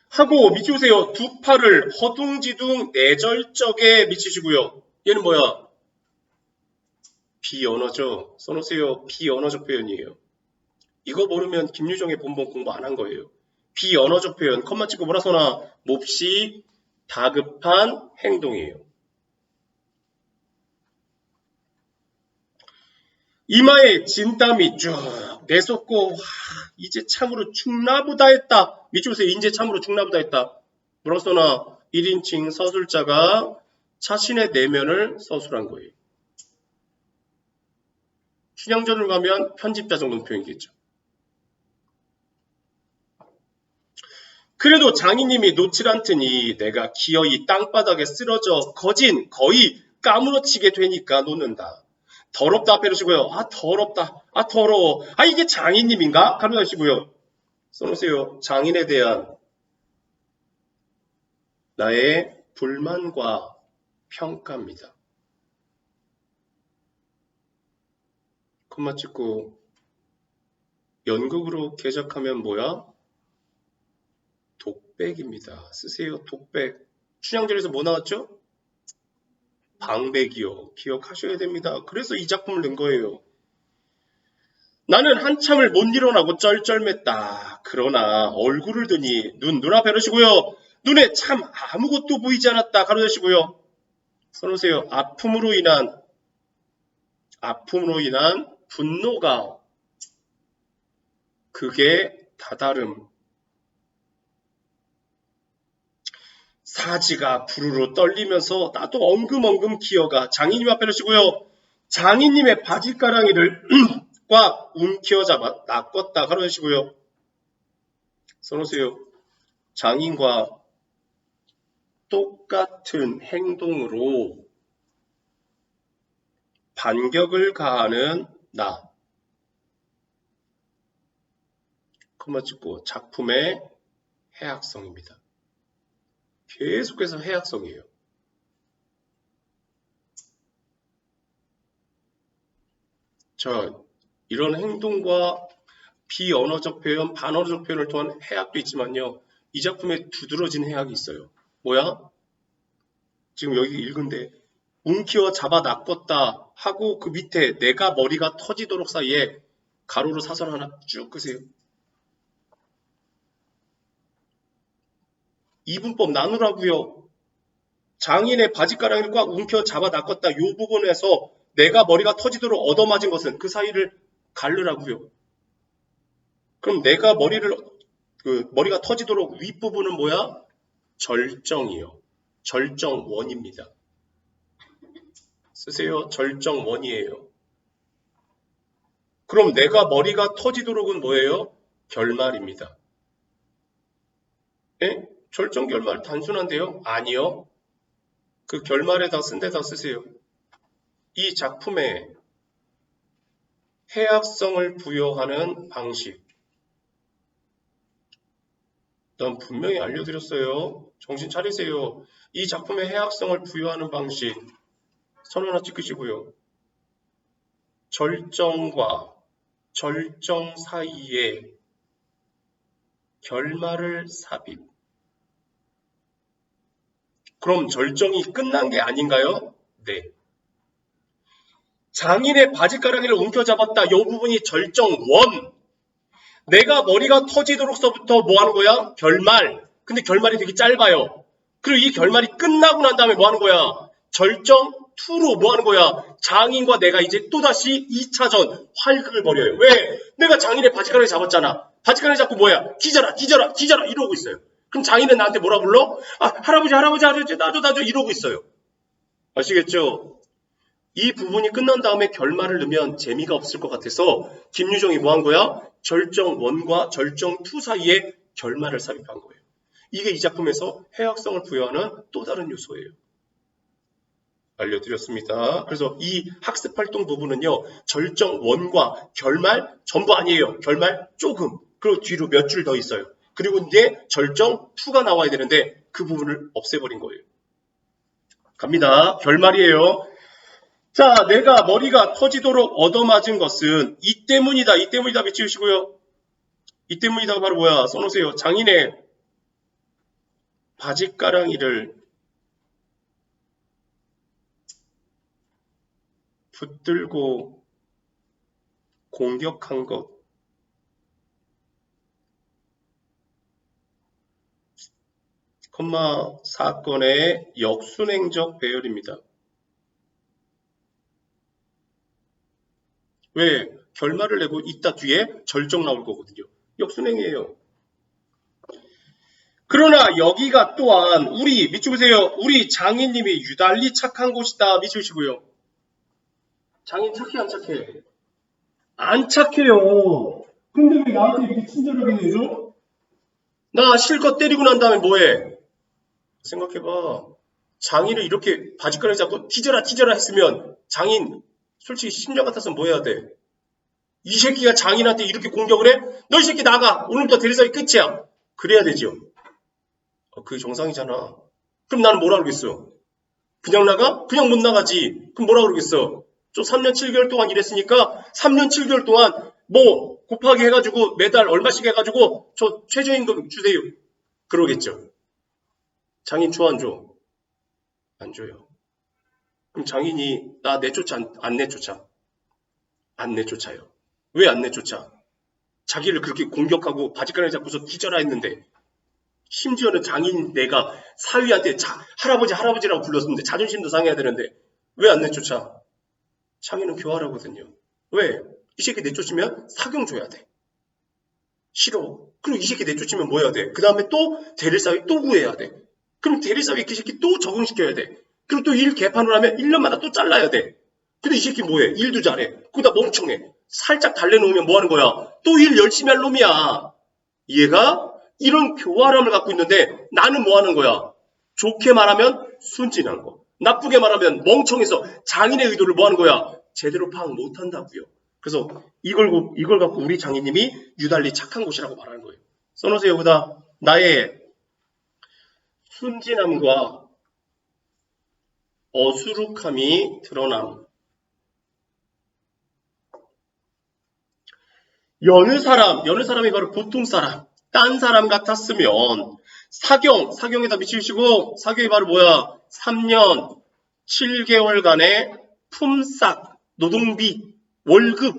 하고 미치우세요. 두 팔을 허둥지둥 내절적에 미치시고요. 얘는 뭐야? 비언어죠. 써놓으세요. 비언어적 표현이에요. 이거 모르면 김유정의 본본 공부 안 한 거예요. 비언어적 표현, 컴마 찍고 뭐라 써나 몹시 다급한 행동이에요. 이마에 진땀이 쭉 내쏟고 이제 참으로 죽나보다 했다. 밑줄에서 이제 참으로 죽나보다 했다. 뭐라 써나 1인칭 서술자가 자신의 내면을 서술한 거예요. 춘향전을 가면 편집자 정도는 표현이겠죠. 그래도 장인님이 놓질 않더니 내가 기어이 땅바닥에 쓰러져 거의 까무러치게 되니까 놓는다. 더럽다 앞에 놓으시고요. 아 더럽다. 아 더러워. 아 이게 장인님인가? 가르치시고요. 써놓으세요. 장인에 대한 나의 불만과 평가입니다. 콤마 찍고 연극으로 개작하면 뭐야? 독백입니다. 쓰세요. 독백. 춘향전에서 뭐 나왔죠? 방백이요. 기억하셔야 됩니다. 그래서 이 작품을 낸 거예요. 나는 한참을 못 일어나고 쩔쩔맸다. 그러나 얼굴을 드니 눈앞에 놓으시고요. 눈에 참 아무것도 보이지 않았다. 가로자시고요. 써놓으세요. 아픔으로 인한 분노가 그게 다다름. 사지가 부르르 떨리면서 나도 엉금엉금 기어가 장인님 앞에 놓으시고요. 장인님의 바지가랑이를 꽉 움켜잡아 낚았다. 가로자시고요. 써놓으세요. 장인과 똑같은 행동으로 반격을 가하는 나. 콤마 찍고 작품의 해악성입니다. 계속해서 해악성이에요. 자, 이런 행동과 비언어적 표현, 반언어적 표현을 통한 해악도 있지만요. 이 작품에 두드러진 해악이 있어요. 뭐야? 지금 여기 읽은데 움키어 잡아 낚았다 하고 그 밑에 내가 머리가 터지도록 사이에 가로로 사선 하나 쭉 그세요. 이분법 나누라고요. 장인의 바지가랑이를 꽉 움켜 잡아 낚았다. 이 부분에서 내가 머리가 터지도록 얻어맞은 것은 그 사이를 가르라고요. 그럼 내가 머리가 터지도록 윗부분은 뭐야? 절정이요. 절정원입니다. 쓰세요. 절정원이에요. 그럼 내가 머리가 터지도록은 뭐예요? 결말입니다. 예? 절정 결말 단순한데요? 아니요. 그 결말에다 쓴 데다 쓰세요. 이 작품에 해악성을 부여하는 방식. 난 분명히 알려드렸어요. 정신 차리세요. 이 작품에 해악성을 부여하는 방식. 선 하나 찍으시고요. 절정과 절정 사이에 결말을 삽입. 그럼 절정이 끝난 게 아닌가요? 네. 장인의 바지가랑이를 움켜잡았다. 이 부분이 절정원. 내가 머리가 터지도록서부터 뭐 하는 거야? 결말. 근데 결말이 되게 짧아요. 그리고 이 결말이 끝나고 난 다음에 뭐 하는 거야? 절정 2로 뭐 하는 거야? 장인과 내가 이제 또다시 2차전 활극을 벌여요. 왜? 내가 장인의 바지가랑이 잡았잖아. 바지가랑이 잡고 뭐야? 뒤져라 이러고 있어요. 그럼 장인은 나한테 뭐라 불러? 아, 할아버지 나도 이러고 있어요. 아시겠죠? 이 부분이 끝난 다음에 결말을 넣으면 재미가 없을 것 같아서 김유정이 뭐 한 거야? 절정 1과 절정 2 사이에 결말을 삽입한 거예요. 이게 이 작품에서 해악성을 부여하는 또 다른 요소예요. 알려드렸습니다. 그래서 이 학습활동 부분은요. 절정 1과 결말 전부 아니에요. 결말 조금. 그리고 뒤로 몇 줄 더 있어요. 그리고 이제 절정 2가 나와야 되는데 그 부분을 없애버린 거예요. 갑니다. 결말이에요. 자, 내가 머리가 터지도록 얻어맞은 것은 이 때문이다 비치우시고요. 이 때문이다가 바로 뭐야? 써놓으세요. 장인의 바지가랑이를 붙들고 공격한 것. 사건의 역순행적 배열입니다. 왜? 결말을 내고 이따 뒤에 절정 나올 거거든요. 역순행이에요. 그러나 여기가 또한 우리 밑주보세요. 우리 장인님이 유달리 착한 곳이다. 밑주시고요. 장인 착해 안 착해? 안 착해요. 근데 왜 나한테 이렇게 친절하게 해줘? 나 실컷 때리고 난 다음에 뭐해? 생각해봐. 장인을 이렇게 바지가랑이 잡고 티저라 했으면 장인 솔직히 심장 같아서 뭐 해야 돼? 이 새끼가 장인한테 이렇게 공격을 해? 너 이 새끼 나가! 오늘부터 대리사이 끝이야! 그래야 되죠. 그게 정상이잖아. 그럼 나는 뭐라 그러겠어? 그냥 나가? 그냥 못 나가지. 그럼 뭐라 그러겠어? 저 3년 7개월 동안 일했으니까 3년 7개월 동안 뭐 곱하기 해가지고 매달 얼마씩 해가지고 저 최저임금 주세요. 그러겠죠. 장인 줘 안 줘? 안 줘요. 그럼 장인이 나 내쫓아 안 내쫓아? 안 내쫓아요. 왜 안 내쫓아? 자기를 그렇게 공격하고 바지가랑이 잡고서 뒤져라 했는데 심지어는 장인 내가 사위한테 할아버지라고 불렀는데 자존심도 상해야 되는데 왜 안 내쫓아? 장인은 교활하거든요. 왜? 이 새끼 내쫓으면 사경 줘야 돼. 싫어. 그리고 이 새끼 내쫓으면 뭐 해야 돼? 그 다음에 또 대릴사위 또 구해야 돼. 그럼 대릴사위 그 새끼 또 적응시켜야 돼. 그리고 또 일 개판을 하면 1년마다 또 잘라야 돼. 근데 이 새끼 뭐해? 일도 잘해. 그러다 멍청해. 살짝 달래놓으면 뭐 하는 거야? 또 일 열심히 할 놈이야. 얘가 이런 교활함을 갖고 있는데 나는 뭐 하는 거야? 좋게 말하면 순진한 거. 나쁘게 말하면 멍청해서 장인의 의도를 뭐 하는 거야? 제대로 파악 못 한다고요. 그래서 이걸 갖고 우리 장인님이 유달리 착한 곳이라고 말하는 거예요. 써놓으세요. 여기다 나의 순진함과 어수룩함이 드러남. 여느 사람이 바로 보통 사람, 딴 사람 같았으면 사경에다 미치시고 사경이 바로 뭐야? 3년 7개월간의 품삯, 노동비, 월급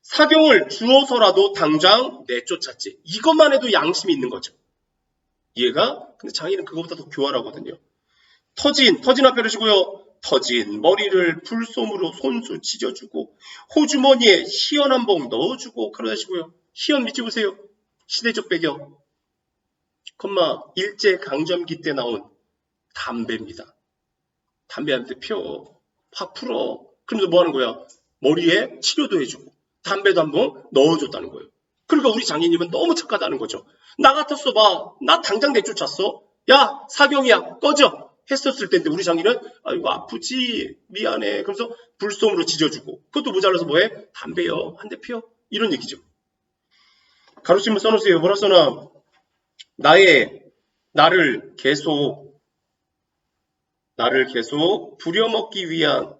사경을 주어서라도 당장 내쫓았지. 이것만 해도 양심이 있는 거죠. 얘가 근데 장인은 그거보다 더 교활하거든요. 터진 앞에 그러시고요. 터진 머리를 불솜으로 손수 찢어주고 호주머니에 희연 한 봉 넣어주고 그러시고요. 희연 믿지 보세요. 시대적 배경. 일제강점기 때 나온 담배입니다. 담배 한 대 펴. 확 풀어. 그러면서 뭐 하는 거야? 머리에 치료도 해주고 담배도 한 봉 넣어줬다는 거예요. 그러니까 우리 장인님은 너무 착하다는 거죠. 나 같았어 봐. 나 당장 내쫓았어. 야 사경이야 꺼져. 했었을 텐데 우리 장인은 아이고 아프지 미안해. 그래서 불솜으로 지져주고 그것도 모자라서 뭐해? 담배요 한 대 피워. 이런 얘기죠. 가로치면 써놓으세요. 뭐라 써놔? 나를 계속 부려먹기 위한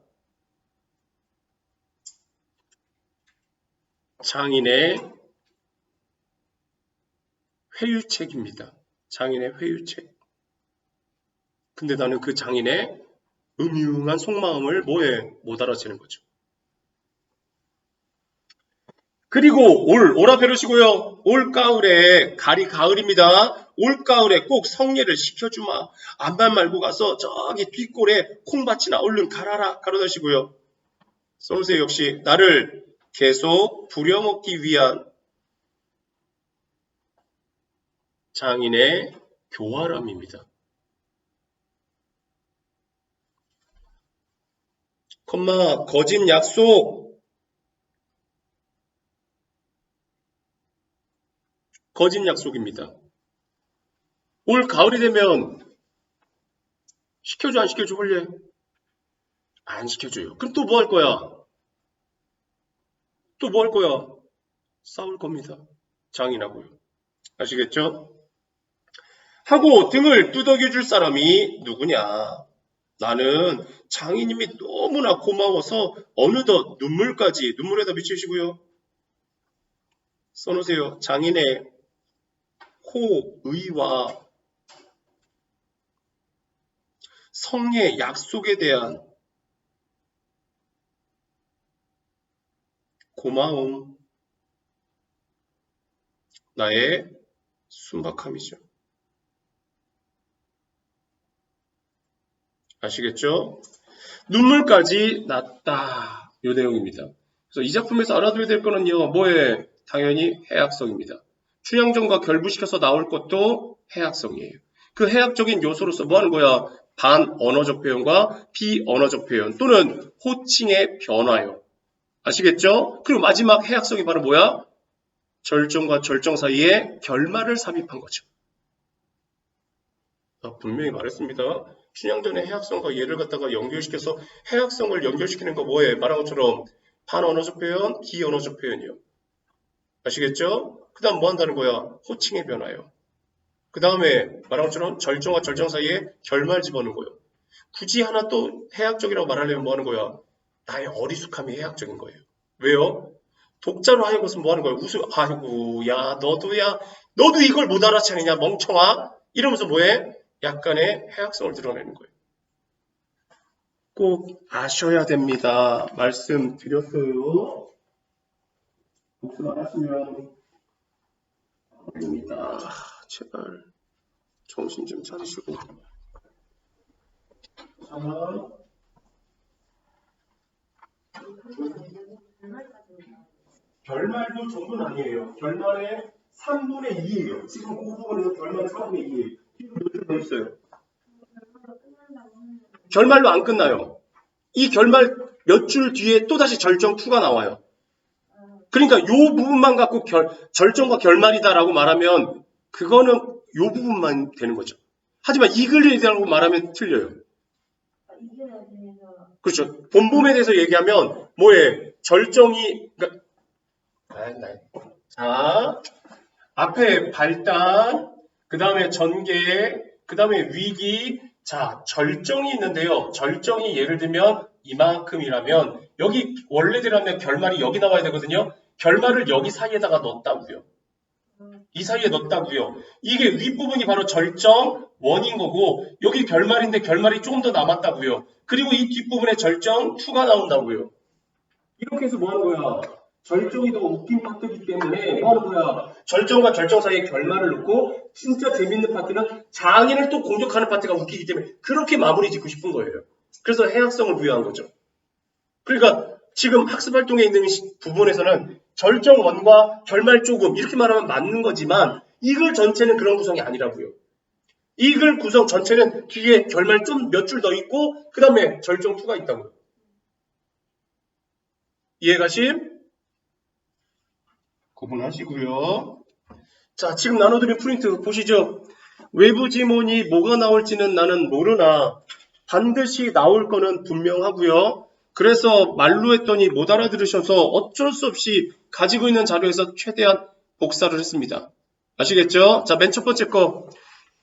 장인의 회유책입니다. 장인의 회유책. 근데 나는 그 장인의 음흉한 속마음을 뭐해? 못 알아채는 거죠. 그리고 오라 배르시고요. 올가을에 가을입니다. 올가을에 꼭 성례를 시켜주마. 안만 말고 가서 저기 뒷골에 콩밭이나 얼른 갈아라. 가로다시고요. 써놓으세요. 역시 나를 계속 부려먹기 위한 장인의 교활함입니다. 거짓 약속. 거짓 약속입니다. 올 가을이 되면 시켜줘 안 시켜줘 원래? 안 시켜줘요. 그럼 또 뭐 할 거야? 또 뭐 할 거야? 싸울 겁니다. 장인하고요. 아시겠죠? 하고 등을 두덕여 줄 사람이 누구냐? 나는 장인님이 너무나 고마워서 어느덧 눈물에다 비치시고요. 써놓으세요. 장인의 호의와 성의 약속에 대한 고마움, 나의 순박함이죠. 아시겠죠? 눈물까지 났다. 요 내용입니다. 그래서 이 작품에서 알아둬야 될 거는요. 뭐에? 당연히 해학성입니다. 춘향전과 결부시켜서 나올 것도 해학성이에요. 그 해학적인 요소로서 뭐 하는 거야? 반언어적 표현과 비언어적 표현 또는 호칭의 변화요. 아시겠죠? 그리고 마지막 해학성이 바로 뭐야? 절정과 절정 사이에 결말을 삽입한 거죠. 분명히 말했습니다. 춘향전의 해학성과 얘를 갖다가 연결시켜서 해학성을 연결시키는 거 뭐예요? 말한 것처럼 반언어적 표현, 비언어적 표현이요. 아시겠죠? 그 다음 뭐 한다는 거야? 호칭의 변화요. 그 다음에 말한 것처럼 절정과 절정 사이에 결말 집어넣는 거예요. 굳이 하나 또 해학적이라고 말하려면 뭐 하는 거야? 나의 어리숙함이 해학적인 거예요. 왜요? 독자로 하여금 뭐 하는 거예요? 아이고, 너도 이걸 못 알아차리냐, 멍청아? 이러면서 뭐해? 약간의 해학성을 드러내는 거예요. 꼭 아셔야 됩니다. 말씀드렸어요. 복습 안 하시면 안 됩니다. 제발 정신 좀 차리시고. 자, 결말도 전부는 아니에요. 결말의 3분의 2예요. 지금 그 부분에서 결말의 3분의 2예요. 몇줄 더 있어요. 결말로 안 끝나요. 이 결말 몇 줄 뒤에 또다시 절정 2가 나와요. 그러니까 이 부분만 갖고 절정과 결말이다라고 말하면 그거는 이 부분만 되는 거죠. 하지만 이 글에 대해서 말하면 틀려요. 그렇죠. 본범에 대해서 얘기하면 뭐에 절정이 그러니까 자 앞에 발단 그 다음에 전개 그 다음에 위기 자 절정이 있는데요. 절정이 예를 들면 이만큼이라면 여기 원래대로 하면 결말이 여기 나와야 되거든요. 결말을 여기 사이에다가 넣었다고요. 이 사이에 넣었다고요. 이게 윗부분이 바로 절정 원인 거고 여기 결말인데 결말이 조금 더 남았다고요. 그리고 이 뒷부분에 절정 2가 나온다고요. 이렇게 해서 뭐 하는 거야? 절정이 더 웃긴 파트이기 때문에 뭐 하는 거야? 절정과 절정 사이에 결말을 넣고 진짜 재밌는 파트는 장인을 또 공격하는 파트가 웃기기 때문에 그렇게 마무리 짓고 싶은 거예요. 그래서 해학성을 부여한 거죠. 그러니까 지금 학습활동에 있는 부분에서는 절정 원과 결말 조금 이렇게 말하면 맞는 거지만 이 글 전체는 그런 구성이 아니라고요. 이 글 구성 전체는 뒤에 결말 좀 몇 줄 더 있고 그 다음에 절정 2가 있다고요. 이해가심? 구분하시고요. 자, 지금 나눠드린 프린트 보시죠. 외부 지문이 뭐가 나올지는 나는 모르나 반드시 나올 거는 분명하고요. 그래서 말로 했더니 못 알아들으셔서 어쩔 수 없이 가지고 있는 자료에서 최대한 복사를 했습니다. 아시겠죠? 자, 맨 첫 번째 거.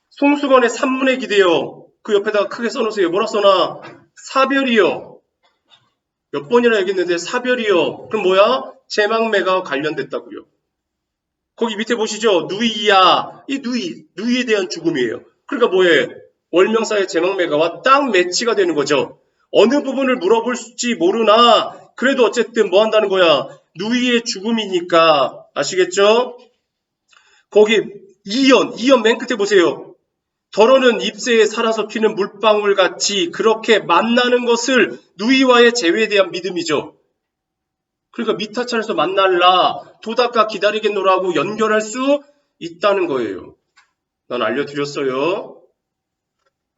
송수건의 산문의 기대요. 그 옆에다가 크게 써놓으세요. 뭐라 써놔? 사별이요. 몇 번이나 얘기했는데 사별이요. 그럼 뭐야? 제망매가 관련됐다고요. 거기 밑에 보시죠. 누이야. 이 누이에 대한 죽음이에요. 그러니까 뭐예요? 월명사의 제망매가와 딱 매치가 되는 거죠. 어느 부분을 물어볼지 모르나 그래도 어쨌든 뭐 한다는 거야? 누이의 죽음이니까 아시겠죠? 거기 이연 맨 끝에 보세요. 더러는 잎새에 살아서 피는 물방울 같이 그렇게 만나는 것을 누이와의 재회에 대한 믿음이죠. 그러니까 미타찬에서 만날라 도닦아 기다리겠노라고 연결할 수 있다는 거예요. 난 알려드렸어요.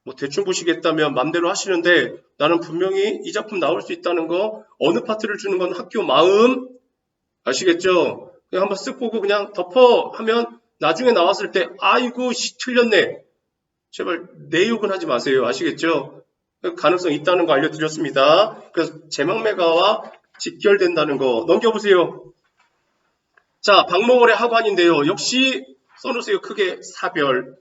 뭐 대충 보시겠다면 맘대로 하시는데 나는 분명히 이 작품 나올 수 있다는 거 어느 파트를 주는 건 학교 마음 아시겠죠? 그냥 한번 쓱 보고 그냥 덮어 하면 나중에 나왔을 때 아이고 틀렸네. 제발 내 욕은 하지 마세요. 아시겠죠? 가능성 있다는 거 알려드렸습니다. 그래서 제망매가와 직결된다는 거 넘겨보세요. 자, 박몽월의 하관인데요. 역시 써놓으세요. 크게 사별.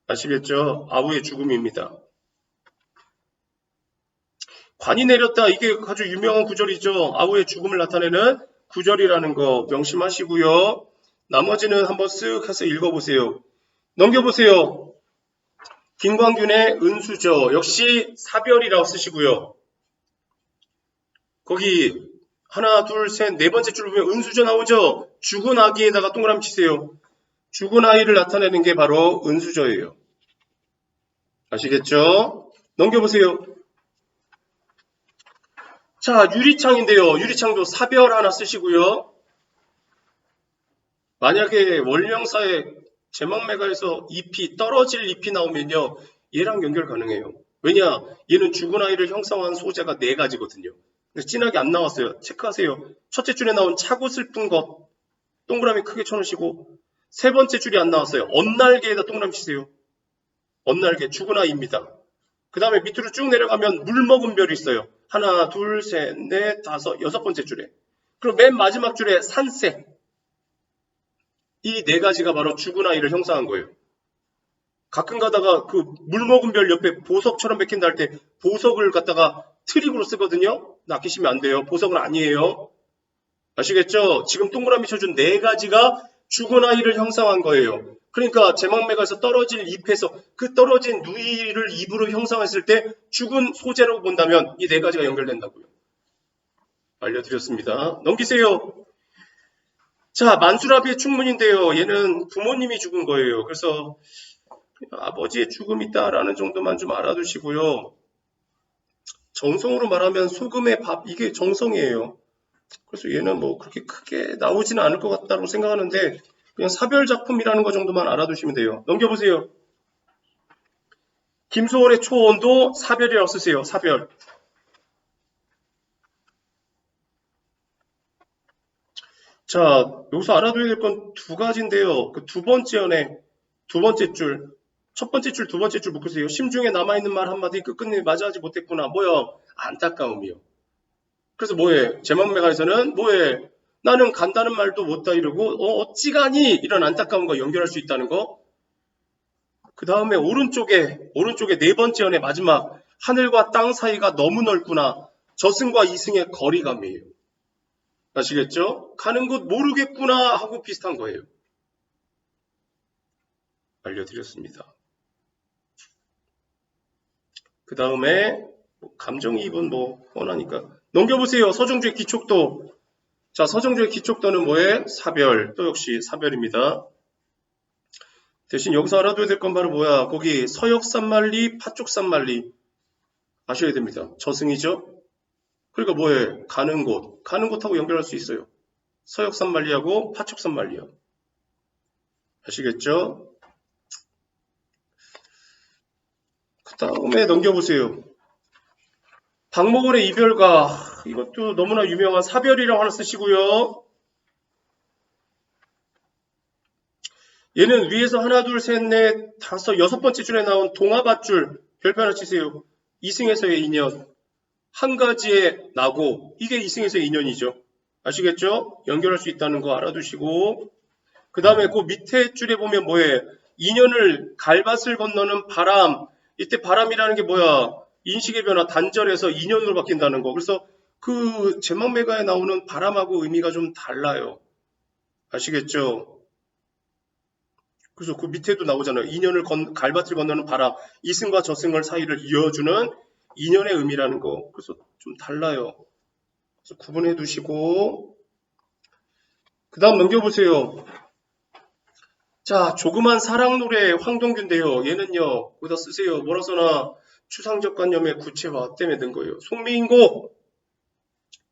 아시겠죠? 아우의 죽음입니다. 관이 내렸다. 이게 아주 유명한 구절이죠. 아우의 죽음을 나타내는 구절이라는 거 명심하시고요. 나머지는 한번 쓱 해서 읽어보세요. 넘겨보세요. 김광균의 은수저 역시 사별이라고 쓰시고요. 거기 하나 둘 셋 네 번째 줄 보면 은수저 나오죠. 죽은 아기에다가 동그라미 치세요. 죽은 아이를 나타내는 게 바로 은수저예요. 아시겠죠? 넘겨보세요. 자, 유리창인데요. 유리창도 사별 하나 쓰시고요. 만약에 원명사에 제망매가에서 잎이 떨어질 잎이 나오면요. 얘랑 연결 가능해요. 왜냐? 얘는 죽은 아이를 형성한 소재가 네 가지거든요. 근데 진하게 안 나왔어요. 체크하세요. 첫째 줄에 나온 차고 슬픈 것 동그라미 크게 쳐놓으시고 세 번째 줄이 안 나왔어요. 엇날개에다 동그라미 치세요. 엇날개 죽은 아이입니다. 그 다음에 밑으로 쭉 내려가면 물 먹은 별이 있어요. 하나, 둘, 셋, 넷, 다섯, 여섯 번째 줄에. 그럼 맨 마지막 줄에 산새. 이 네 가지가 바로 죽은 아이를 형성한 거예요. 가끔 가다가 그 물 먹은 별 옆에 보석처럼 베낀다 할 때 보석을 갖다가 트릭으로 쓰거든요. 낚이시면 안 돼요. 보석은 아니에요. 아시겠죠? 지금 동그라미 쳐준 네 가지가 죽은 아이를 형성한 거예요. 그러니까 제망매가에서 떨어질 잎에서 그 떨어진 누이를 잎으로 형성했을 때 죽은 소재라고 본다면 이 네 가지가 연결된다고요. 알려드렸습니다. 넘기세요. 자, 만수라비의 충문인데요. 얘는 부모님이 죽은 거예요. 그래서 아버지의 죽음이 있다라는 정도만 좀 알아두시고요. 정성으로 말하면 소금의 밥, 이게 정성이에요. 그래서 얘는 뭐 그렇게 크게 나오지는 않을 것 같다고 생각하는데 그냥 사별작품이라는 거 정도만 알아두시면 돼요. 넘겨보세요. 김소월의 초원도 사별이라고 쓰세요. 사별. 자, 여기서 알아둬야 될 건 두 가지인데요. 그 두 번째 연에 두 번째 줄, 첫 번째 줄, 두 번째 줄 묶으세요. 심중에 남아있는 말 한마디 끝끝내 맞이하지 못했구나. 뭐야? 안타까움이요. 그래서 뭐해? 제망매가에서는 뭐해? 나는 간다는 말도 못다 이러고 어찌가니 이런 안타까움과 연결할 수 있다는 거. 그 다음에 오른쪽에 네 번째 연의 마지막 하늘과 땅 사이가 너무 넓구나. 저승과 이승의 거리감이에요. 아시겠죠? 가는 곳 모르겠구나 하고 비슷한 거예요. 알려드렸습니다. 그 다음에 감정이입은 뭐 뻔하니까 넘겨보세요. 서정주의 기촉도. 자, 서정주의 기촉도는 뭐에? 사별. 또 역시 사별입니다. 대신 여기서 알아둬야 될 건 바로 뭐야? 거기 서역산만리, 파쪽산만리 아셔야 됩니다. 저승이죠? 그러니까 뭐해? 가는 곳. 가는 곳하고 연결할 수 있어요. 서역산만리하고 파쪽산만리요. 아시겠죠? 그 다음에 넘겨보세요. 박목월의 이별가. 이것도 너무나 유명한 사별이라고 하나 쓰시고요. 얘는 위에서 하나, 둘, 셋, 넷, 다섯, 여섯 번째 줄에 나온 동화밧줄 별표 하나 치세요. 이승에서의 인연. 한 가지에 나고 이게 이승에서의 인연이죠. 아시겠죠? 연결할 수 있다는 거 알아두시고 그 다음에 그 밑에 줄에 보면 뭐예요? 인연을 갈밭을 건너는 바람. 이때 바람이라는 게 뭐야? 인식의 변화, 단절에서 인연으로 바뀐다는 거. 그래서 그 제망매가에 나오는 바람하고 의미가 좀 달라요. 아시겠죠? 그래서 그 밑에도 나오잖아요. 인연을 갈밭을 건너는 바람, 이승과 저승을 사이를 이어주는 인연의 의미라는 거. 그래서 좀 달라요. 그래서 구분해 두시고 그 다음 넘겨보세요. 자, 조그만 사랑 노래 황동규인데요. 얘는요. 여기다 쓰세요. 뭐라 써나 추상적관념의 구체화 때문에 든 거예요. 송미인곡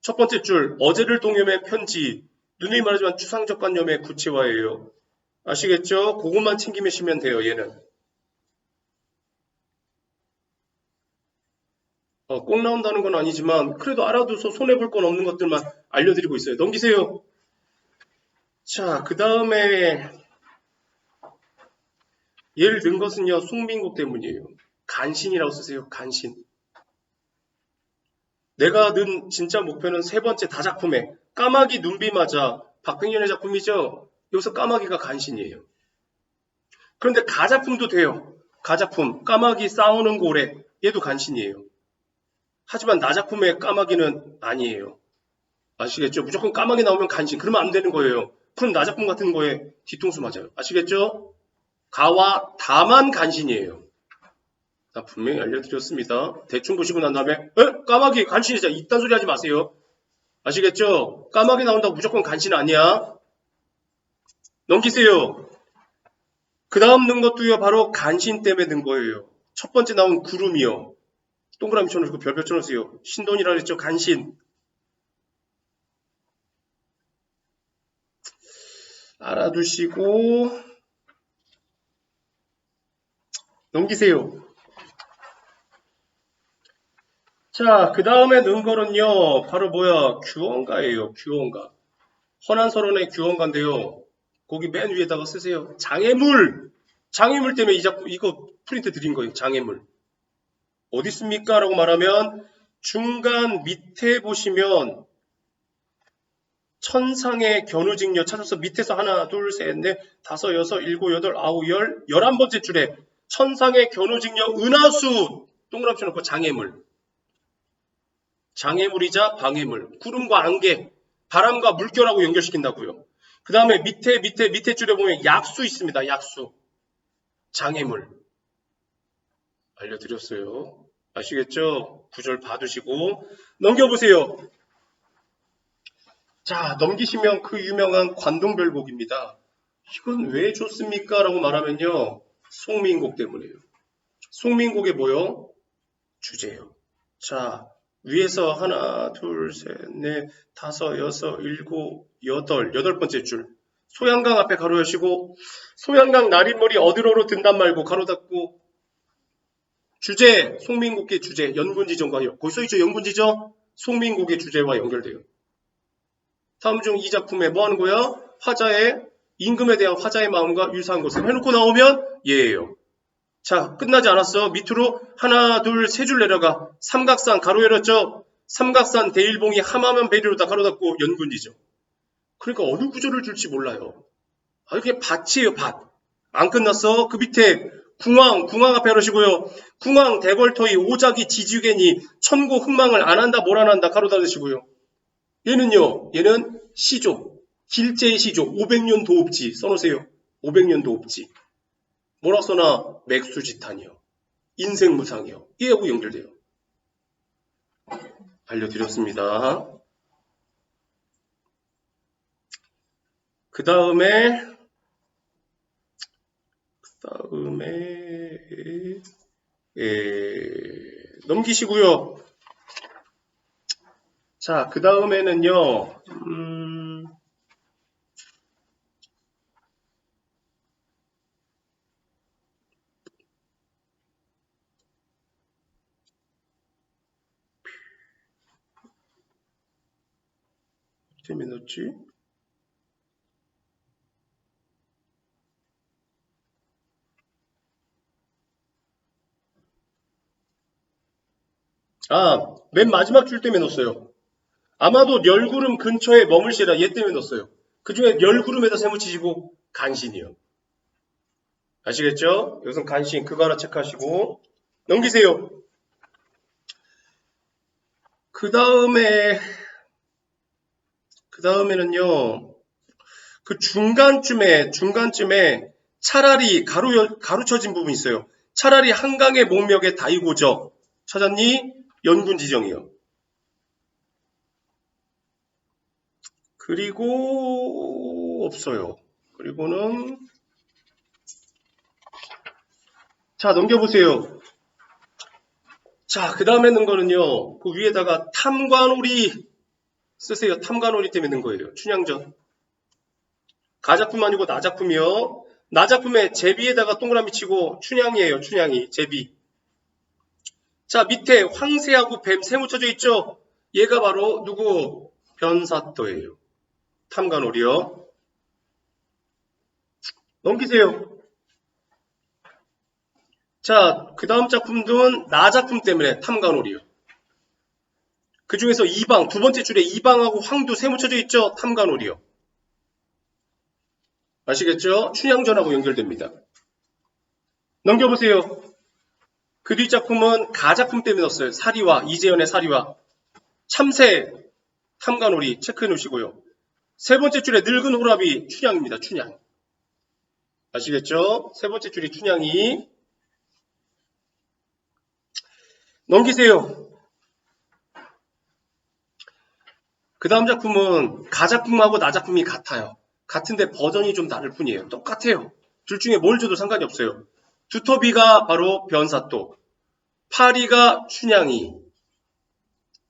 첫 번째 줄 어제를 동염의 편지 누누이 말하지만 추상적관념의 구체화예요. 아시겠죠? 그것만 챙기시면 돼요. 얘는. 꼭 나온다는 건 아니지만 그래도 알아둬서 손해볼 건 없는 것들만 알려드리고 있어요. 넘기세요. 자, 그 다음에 얘를 든 것은요. 송민국 때문이에요. 간신이라고 쓰세요. 간신. 내가 든 진짜 목표는 세 번째 다작품에 까마귀 눈비 맞아 박병현의 작품이죠. 여기서 까마귀가 간신이에요. 그런데 가작품도 돼요. 가작품 까마귀 싸우는 고래 얘도 간신이에요. 하지만 나작품의 까마귀는 아니에요. 아시겠죠? 무조건 까마귀 나오면 간신. 그러면 안 되는 거예요. 그럼 나작품 같은 거에 뒤통수 맞아요. 아시겠죠? 가와 다만 간신이에요. 나 분명히 알려드렸습니다. 대충 보시고 난 다음에 까마귀 간신이자 이딴 소리 하지 마세요. 아시겠죠? 까마귀 나온다고 무조건 간신 아니야. 넘기세요. 그 다음 는 것도요. 바로 간신 때문에 든 거예요. 첫 번째 나온 구름이요. 동그라미 쳐놓으시고 별표 쳐놓으세요. 신돈이라 그랬죠. 간신. 알아두시고 넘기세요. 자, 그 다음에 넣은 거는요. 바로 뭐야? 규원가예요. 규원가. 허난서론의 규원가인데요. 거기 맨 위에다가 쓰세요. 장애물. 장애물 때문에 이거 프린트 드린 거예요. 장애물. 어디 있습니까? 라고 말하면 중간 밑에 보시면 천상의 견우직녀 찾아서 밑에서 하나, 둘, 셋, 넷, 다섯, 여섯, 일곱, 여덟, 아홉, 열, 11번째 줄에 천상의 견우직녀 은하수 동그라미 쳐놓고 장애물. 장애물이자 방해물. 구름과 안개, 바람과 물결하고 연결시킨다고요. 그 다음에 밑에 줄에 보면 약수 있습니다. 약수. 장애물. 알려드렸어요. 아시겠죠? 구절 봐두시고 넘겨보세요. 자, 넘기시면 그 유명한 관동별곡입니다. 이건 왜 좋습니까? 라고 말하면요. 송민곡 때문이에요. 송민곡의 뭐요? 주제요. 자, 위에서 하나, 둘, 셋, 넷, 다섯, 여섯, 일곱, 여덟 번째 줄. 소양강 앞에 가로 여시고 소양강 나린머리 어디로로 든단 말고 가로 닫고 주제, 송민곡의 주제, 연군지정과 거기 써있죠? 연군지정? 송민곡의 주제와 연결돼요. 다음 중 이 작품에 뭐 하는 거야? 화자의, 임금에 대한 화자의 마음과 유사한 것을 해놓고 나오면 얘예요. 자, 끝나지 않았어. 밑으로 하나, 둘, 세 줄 내려가. 삼각산 가로 열었죠? 삼각산 대일봉이 함하면 베리로다 가로 닫고 연군지정. 그러니까 어느 구조를 줄지 몰라요. 이게 밭이에요, 밭. 안 끝났어. 그 밑에 궁왕 앞에 하시고요. 궁왕 대궐터이 오작이 지지개니 천고 흥망을 안 한다 뭘 안 한다 가로 닫으시고요. 얘는요. 얘는 시조. 길제의 시조. 500년 도읍지 써놓으세요. 500년 도읍지. 뭐라 써나? 맥수지탄이요. 인생무상이요. 얘하고 연결돼요. 알려드렸습니다. 그 다음에 넘기시고요. 자, 그 다음에는요. 어떻게 넣었지? 맨 마지막 줄 때문에 넣었어요. 아마도 열구름 근처에 머물시라 얘 때문에 넣었어요. 그 중에 열구름에다 세무치시고 간신이요. 아시겠죠? 여기서 간신 그거 하나 체크하시고 넘기세요. 그 다음에는요. 그 중간쯤에 차라리 가로쳐진 부분이 있어요. 차라리 한강의 목멱에 다이고저 찾았니? 연군지정이요. 그리고 없어요. 그리고는 자 넘겨보세요. 자 그 다음에 넣은 거는요. 그 위에다가 탐관오리 쓰세요. 탐관오리 때문에 넣은 거예요. 춘향전. 가작품 아니고 나작품이요. 나작품에 제비에다가 동그라미 치고 춘향이에요. 춘향이 제비. 자 밑에 황새하고 뱀 세무쳐져 있죠. 얘가 바로 누구? 변사또예요. 탐관오리요. 넘기세요. 자, 그 다음 작품은 나작품 때문에 탐관오리요. 그 중에서 이방, 두 번째 줄에 이방하고 황두 세무쳐져 있죠? 탐관오리요. 아시겠죠? 춘향전하고 연결됩니다. 넘겨보세요. 그 뒤 작품은 가작품 때문에 넣었어요. 사리와, 이재현의 사리와. 참새, 탐관오리 체크해 놓으시고요. 세 번째 줄에 늙은 호랍이 춘향입니다. 춘향. 아시겠죠? 세 번째 줄이 춘향이. 넘기세요. 그 다음 작품은 가작품하고 나작품이 같아요. 같은데 버전이 좀 다를 뿐이에요. 똑같아요. 둘 중에 뭘 줘도 상관이 없어요. 두터비가 바로 변사또, 파리가 춘향이,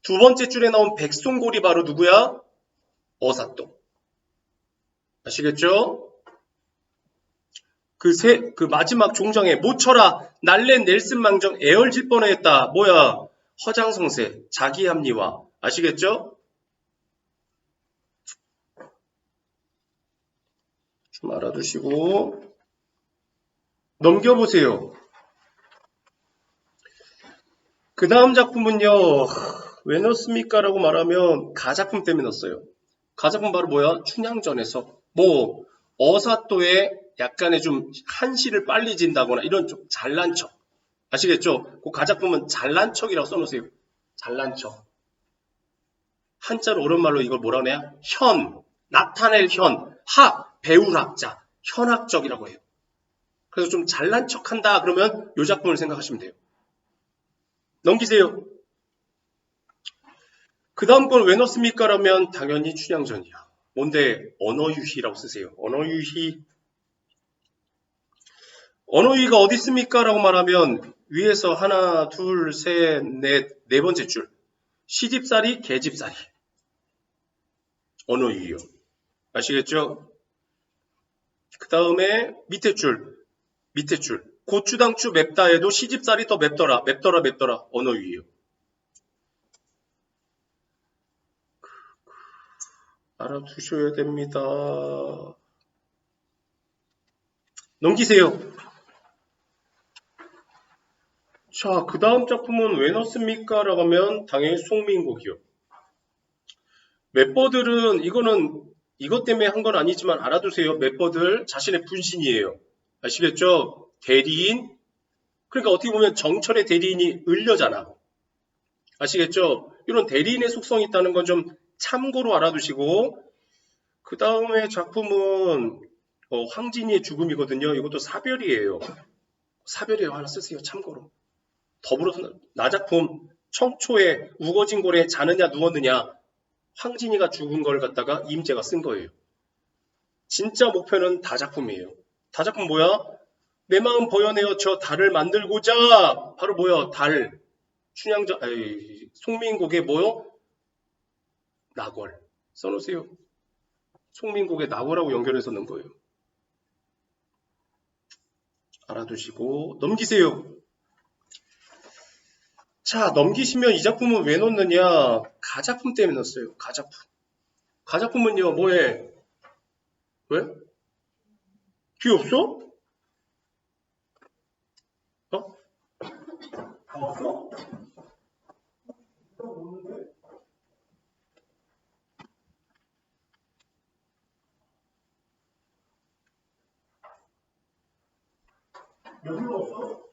두 번째 줄에 나온 백송골이 바로 누구야? 어사또. 아시겠죠? 그 마지막 종장에 모쳐라 날랜 넬슨 망정 애얼질 뻔했다. 뭐야? 허장성세, 자기합리화. 아시겠죠? 좀 알아두시고 넘겨보세요. 그 다음 작품은요. 왜 넣습니까? 라고 말하면 가작품 때문에 넣었어요. 가작품 바로 뭐야? 춘향전에서 뭐 어사또의 약간의 좀 한시를 빨리 진다거나 이런 좀 잘난 척. 아시겠죠? 그 가작품은 잘난 척이라고 써놓으세요. 잘난 척. 한자로 오랜말로 이걸 뭐라 그래야? 현, 나타낼 현, 학, 배울 학자, 현학적이라고 해요. 그래서 좀 잘난 척한다 그러면 이 작품을 생각하시면 돼요. 넘기세요. 그 다음 건 왜 넣습니까? 라면 당연히 춘향전이야. 뭔데? 언어유희라고 쓰세요. 언어유희. 언어유희가 어디 있습니까? 라고 말하면 위에서 하나, 둘, 셋, 넷, 네 번째 줄. 시집살이, 계집살이. 언어유희요. 아시겠죠? 그 다음에 밑에 줄. 고추당추 맵다에도 시집살이 더 맵더라. 언어유희요. 알아두셔야 됩니다. 넘기세요. 자, 그 다음 작품은 왜 넣습니까? 라고 하면 당연히 송민곡이요. 맵버들은 이것 때문에 한 건 아니지만 알아두세요. 맵버들 자신의 분신이에요. 아시겠죠? 대리인. 그러니까 어떻게 보면 정철의 대리인이 을려잖아. 아시겠죠? 이런 대리인의 속성이 있다는 건 좀 참고로 알아두시고 그 다음에 작품은 황진이의 죽음이거든요. 이것도 사별이에요. 사별이에요. 하나 쓰세요. 참고로. 더불어서 나작품 청초에 우거진 고래 자느냐 누웠느냐 황진이가 죽은 걸 갖다가 이임재가 쓴 거예요. 진짜 목표는 다작품이에요. 다작품 뭐야? 내 마음 버여내어 저 달을 만들고자 바로 뭐야? 달. 송민곡의 뭐요? 낙월. 써놓으세요. 송민곡의 낙월하고 연결해서 넣은 거예요. 알아두시고 넘기세요. 자, 넘기시면 이 작품은 왜 넣느냐? 가작품 때문에 넣었어요. 가작품. 가작품은요, 뭐해? 왜? 귀 없어? 없어? 여기로 없어?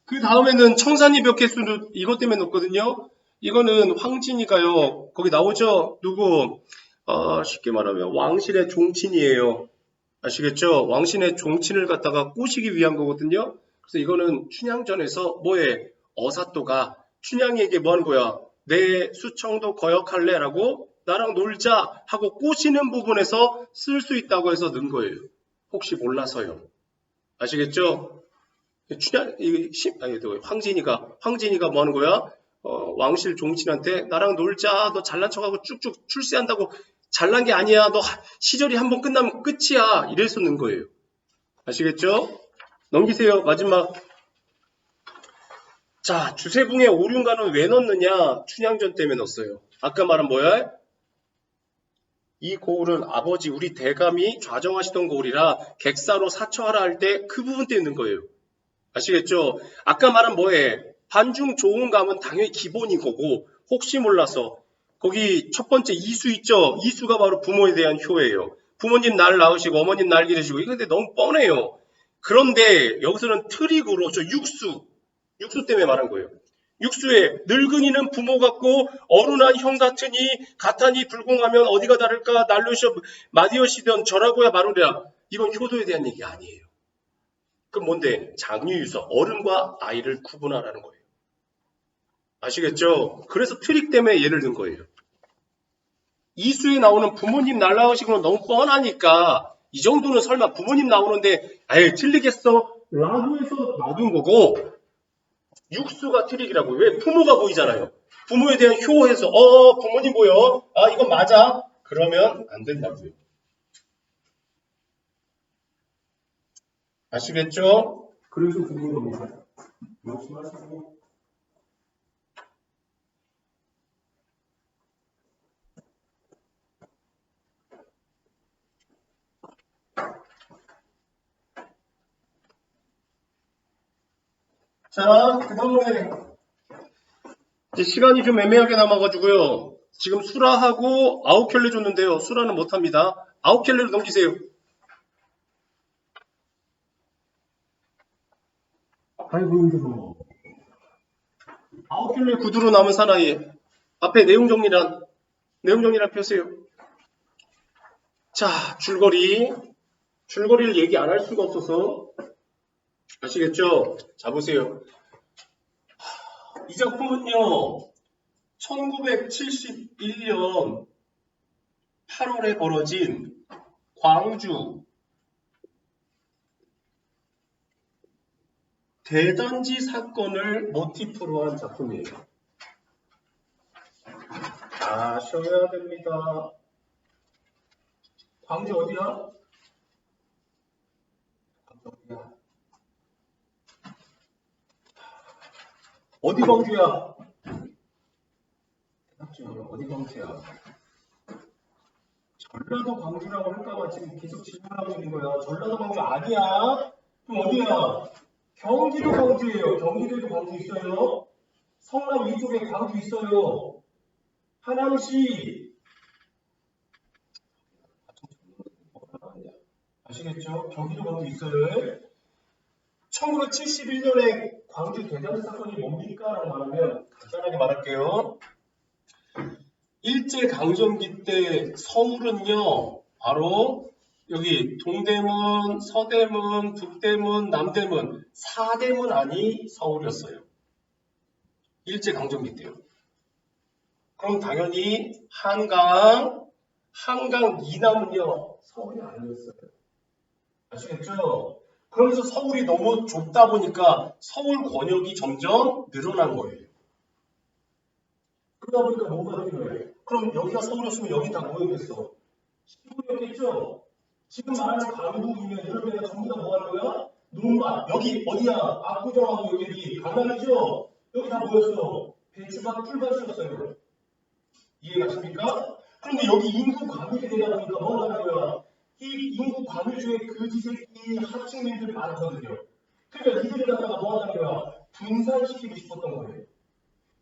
그 다음에는 청산리 몇 개수도 이것 때문에 넣었거든요. 이거는 황진이가요. 거기 나오죠? 누구? 쉽게 말하면 왕실의 종친이에요. 아시겠죠? 왕실의 종친을 갖다가 꼬시기 위한 거거든요. 그래서 이거는 춘향전에서 뭐해? 어사또가 춘향이에게 뭐 하는 거야? 내 수청도 거역할래? 라고 나랑 놀자 하고 꼬시는 부분에서 쓸 수 있다고 해서 넣은 거예요. 혹시 몰라서요. 아시겠죠? 황진이가 뭐 하는 거야? 왕실 종친한테 나랑 놀자. 너 잘난 척하고 쭉쭉 출세한다고 잘난 게 아니야. 너 시절이 한번 끝나면 끝이야. 이래서 넣은 거예요. 아시겠죠? 넘기세요. 마지막. 자, 주세붕의 오륜가는 왜 넣느냐? 춘향전 때문에 넣었어요. 아까 말한 뭐야? 이 고을은 아버지 우리 대감이 좌정하시던 고을이라 객사로 사처하라 할 때 그 부분 때문에 넣은 거예요. 아시겠죠? 아까 말한 뭐해? 반중 좋은 감은 당연히 기본인 거고 혹시 몰라서 거기 첫 번째 이수 있죠? 이수가 바로 부모에 대한 효예요. 부모님 날 낳으시고 어머님 날 기르시고 이거 근데 너무 뻔해요. 그런데 여기서는 트릭으로 저 육수 때문에 말한 거예요. 육수에 늙은이는 부모 같고 어른한 형 같으니 같하니 불공하면 어디가 다를까 날르셔 마디오시던 저라고야 말으랴. 이건 효도에 대한 얘기 아니에요. 그럼 뭔데? 장유유서 어른과 아이를 구분하라는 거예요. 아시겠죠? 그래서 트릭 때문에 예를 든 거예요. 이수에 나오는 부모님 날라오신 건 너무 뻔하니까 이 정도는 설마 부모님 나오는데 아예 틀리겠어? 라고 해서 놔둔 거고 육수가 트릭이라고. 왜? 부모가 보이잖아요. 부모에 대한 효에서 부모님 보여? 아 이건 맞아? 그러면 안 된다고요. 아시겠죠? 그래서 그런 겁니다. 말씀하시고. 자, 그 다음에 이제 시간이 좀 애매하게 남아가지고요. 지금 수라하고 9켤레 줬는데요. 수라는 못합니다. 9켤레로 넘기세요. 아이고 힘들어. 9켤레 구두로 남은 사나이 앞에 내용 정리란 펴세요. 자, 줄거리를 얘기 안 할 수가 없어서 아시겠죠? 자, 보세요. 이 작품은요, 1971년 8월에 벌어진 광주 대단지 사건을 모티프로 한 작품이에요. 아셔야 됩니다. 광주 어디야? 어디 광주야? 어디 광주야? 전라도 광주라고 할까봐 지금 계속 질문하고 있는 거야. 전라도 광주 아니야? 그럼 어디야? 경기도 광주예요. 경기도에도 광주 있어요. 성남 위쪽에 광주 있어요. 하남시. 아시겠죠? 경기도 광주 있어요. 1971년에 광주 대단지 사건이 뭡니까? 라고 말하면 간단하게 말할게요. 일제강점기 때 서울은요, 바로 여기 동대문, 서대문, 북대문, 남대문, 사대문 안이 서울이었어요. 일제강점기 때요. 그럼 당연히 한강 이남은요, 서울이 아니었어요. 아시겠죠? 그러면서 서울이 너무 좁다 보니까 서울 권역이 점점 늘어난 거예요. 그러다 보니까 뭐가 필요해? 그럼 여기가 서울이었으면 여기 다 모였겠어. 시골이었겠죠? 지금 말하는 강북이면 이런 데가 전부 다 뭐 하는 거야? 농가. 여기 어디야? 압구정하고 여기 강남이죠? 여기 다 모였어. 배추밭, 풀밭이었어요. 이해가십니까? 그런데 여기 인구 과밀이 되다 보니까 뭐 하는 거야? 이 인구 과밀주의 거지새끼 하층민들 많거든요. 그러니까 이들을 갖다가 뭐 하는 거야? 분산시키고 싶었던 거예요.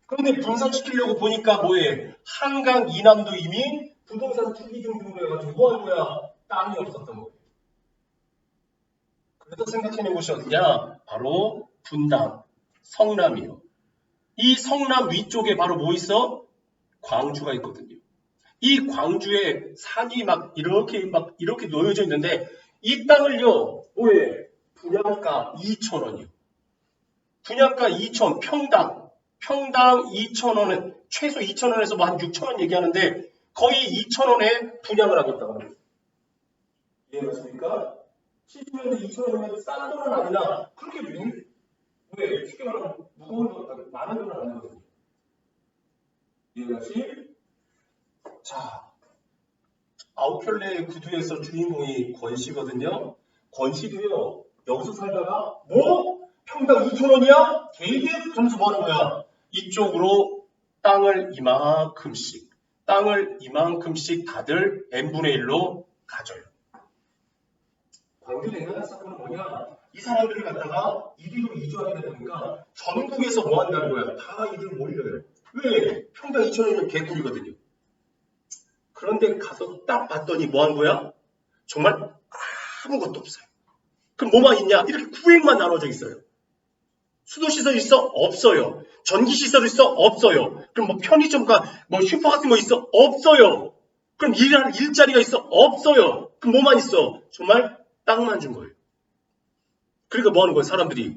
그런데 분산시키려고 보니까 뭐해? 한강 이남도 이미 부동산 투기 중으로 해가지고 뭐 한 거야? 땅이 없었던 거예요. 그래서 생각해낸 곳이 어디냐? 바로 분당, 성남이요. 이 성남 위쪽에 바로 뭐 있어? 광주가 있거든요. 이 광주에 산이 막 이렇게 놓여져 있는데 이 땅을요, 뭐해? 분양가 2,000원이요. 분양가 2,000, 평당 2,000원에 최소 2,000원에서 뭐 한 6,000원 얘기하는데 거의 2,000원에 분양을 하겠다고 합니다. 이해하십니까? 70년대 2,000원이면 싼 돈은 아니라 그렇게 왜 쉽게 말하면 무거운 돈, 많은 돈은 아니거든요. 이해하시? 자, 9켤레 구두에서 주인공이 권씨거든요. 권씨도요, 여기서 살다가 뭐? 평당 2,000원이야? 개이득? 그러면서 뭐 하는 거야? 이쪽으로 땅을 이만큼씩 다들 n분의 1로 가져요. 광주 대단지 사건은 뭐냐? 이 사람들을 갖다가 이리로 이주하게 되다 보니까 전국에서 뭐 한다는 거야? 다 이리로 몰려요. 왜? 평당 2,000원이면 개꿀이거든요. 그런데 가서 딱 봤더니 뭐 한 거야? 정말 아무것도 없어요. 그럼 뭐만 있냐? 이렇게 구획만 나눠져 있어요. 수도시설 있어? 없어요. 전기시설 있어? 없어요. 그럼 뭐 편의점과 뭐 슈퍼 같은 거 있어? 없어요. 그럼 일자리가 있어? 없어요. 그럼 뭐만 있어? 정말 땅만 준 거예요. 그러니까 뭐 하는 거예요, 사람들이?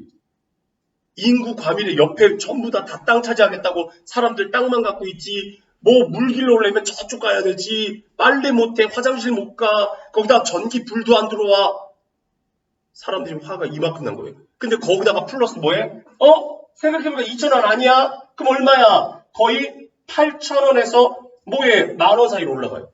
인구 과밀의 옆에 전부 다 땅 차지하겠다고 사람들 땅만 갖고 있지. 뭐 물길로 오려면 저쪽 가야 되지. 빨래 못해. 화장실 못 가. 거기다 전기 불도 안 들어와. 사람들이 화가 이만큼 난 거예요. 근데 거기다가 플러스 뭐해? 생각해보니까 2,000원 아니야? 그럼 얼마야? 거의 8,000원에서 뭐해? 10,000원 사이로 올라가요.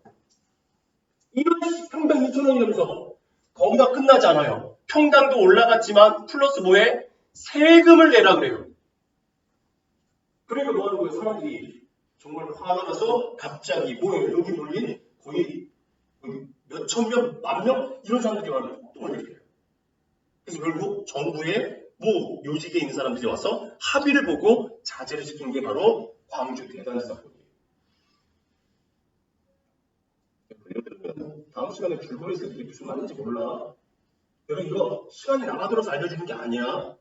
이런 평당 2,000원이라면서 거기다 끝나지 않아요. 평당도 올라갔지만 플러스 뭐해? 세금을 내라 그래요. 그러니까 뭐 하는 거예요? 사람들이 정말 화가 나서 갑자기 뭐예요? 여기 몰린 거의 몇천 명, 만 명? 이런 사람들이 와서 폭동을 일으켜요. 그래서 결국 정부의 뭐 요직에 있는 사람들이 와서 합의를 보고 자제를 시킨 게 바로 광주 대단 사건이에요. 다음 시간에 줄거리 있을 때 무슨 말인지 몰라. 내가 이거 시간이 남아들어서 알려주는 게 아니야.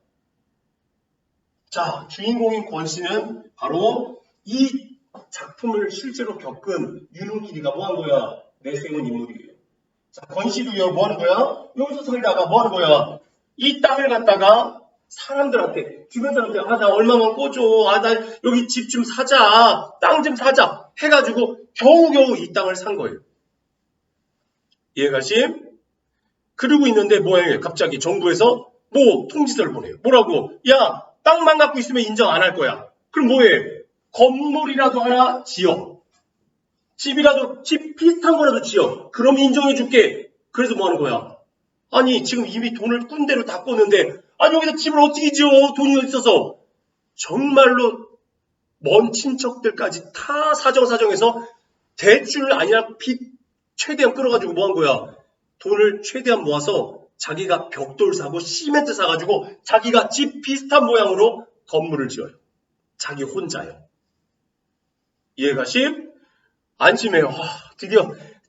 자, 주인공인 권 씨는 바로 이 작품을 실제로 겪은 윤은길이가 뭐 한 거야? 내세운 인물이에요. 자, 권 씨도요, 뭐 하는 거야? 여기서 살다가 뭐 하는 거야? 이 땅을 갖다가 사람들한테, 주변 사람들한테, 나 얼마만 꿔줘. 나 여기 집 좀 사자. 땅 좀 사자. 해가지고 겨우겨우 이 땅을 산 거예요. 이해가심? 그러고 있는데 뭐예요? 갑자기 정부에서 뭐 통지서를 보내요. 뭐라고? 야, 땅만 갖고 있으면 인정 안 할 거야. 그럼 뭐해? 건물이라도 하나 지어. 집이라도, 집 비슷한 거라도 지어. 그럼 인정해 줄게. 그래서 뭐 하는 거야? 아니, 지금 이미 돈을 꾼대로 다 꿨는데, 아니, 여기다 집을 어떻게 지어? 돈이 있어서. 정말로 먼 친척들까지 다 사정사정해서 대출 아니라 빚 최대한 끌어가지고 뭐 한 거야? 돈을 최대한 모아서 자기가 벽돌 사고 시멘트 사가지고 자기가 집 비슷한 모양으로 건물을 지어요. 자기 혼자요. 이해가심? 안심해요.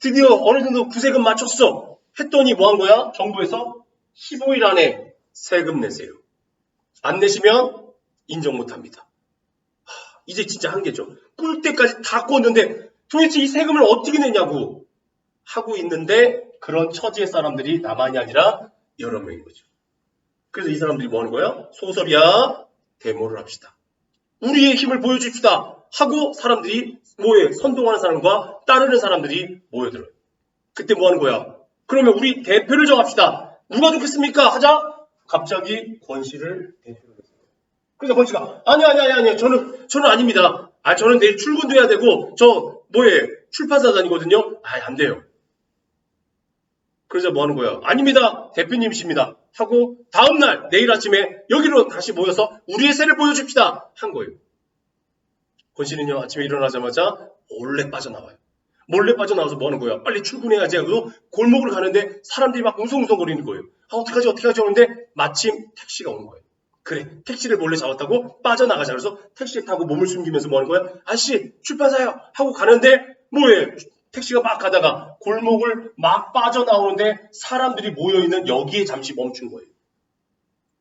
드디어 어느 정도 구세금 맞췄어. 했더니 뭐 한 거야? 정부에서 15일 안에 세금 내세요. 안 내시면 인정 못합니다. 이제 진짜 한계죠. 꿀 때까지 다 꿨는데 도대체 이 세금을 어떻게 내냐고 하고 있는데 그런 처지의 사람들이 나만이 아니라 여러 명인 거죠. 그래서 이 사람들이 뭐 하는 거야? 소설이야, 데모를 합시다. 우리의 힘을 보여줍시다 하고 사람들이 뭐에 선동하는 사람과 따르는 사람들이 모여들어요. 그때 뭐 하는 거야? 그러면 우리 대표를 정합시다. 누가 좋겠습니까? 하자. 갑자기 권 씨를 대표로 했어요. 그래서 권 씨가 아니 저는 아닙니다. 저는 내일 출근도 해야 되고 저 출판사 다니거든요. 안 돼요. 그래서 뭐 하는 거야? 아닙니다. 대표님이십니다. 하고 다음날 내일 아침에 여기로 다시 모여서 우리의 세를 보여줍시다. 한 거예요. 권 씨는요. 아침에 일어나자마자 몰래 빠져나와요. 몰래 빠져나와서 뭐 하는 거야? 빨리 출근해야지 하고 골목을 가는데 사람들이 막 웅성웅성거리는 거예요. 어떡하지 하는데 마침 택시가 오는 거예요. 그래, 택시를 몰래 잡았다고 빠져나가자. 그래서 택시에 타고 몸을 숨기면서 뭐 하는 거야? 아저씨 출판사요 하고 가는데 뭐해? 택시가 막 가다가 골목을 막 빠져나오는데 사람들이 모여있는 여기에 잠시 멈춘 거예요.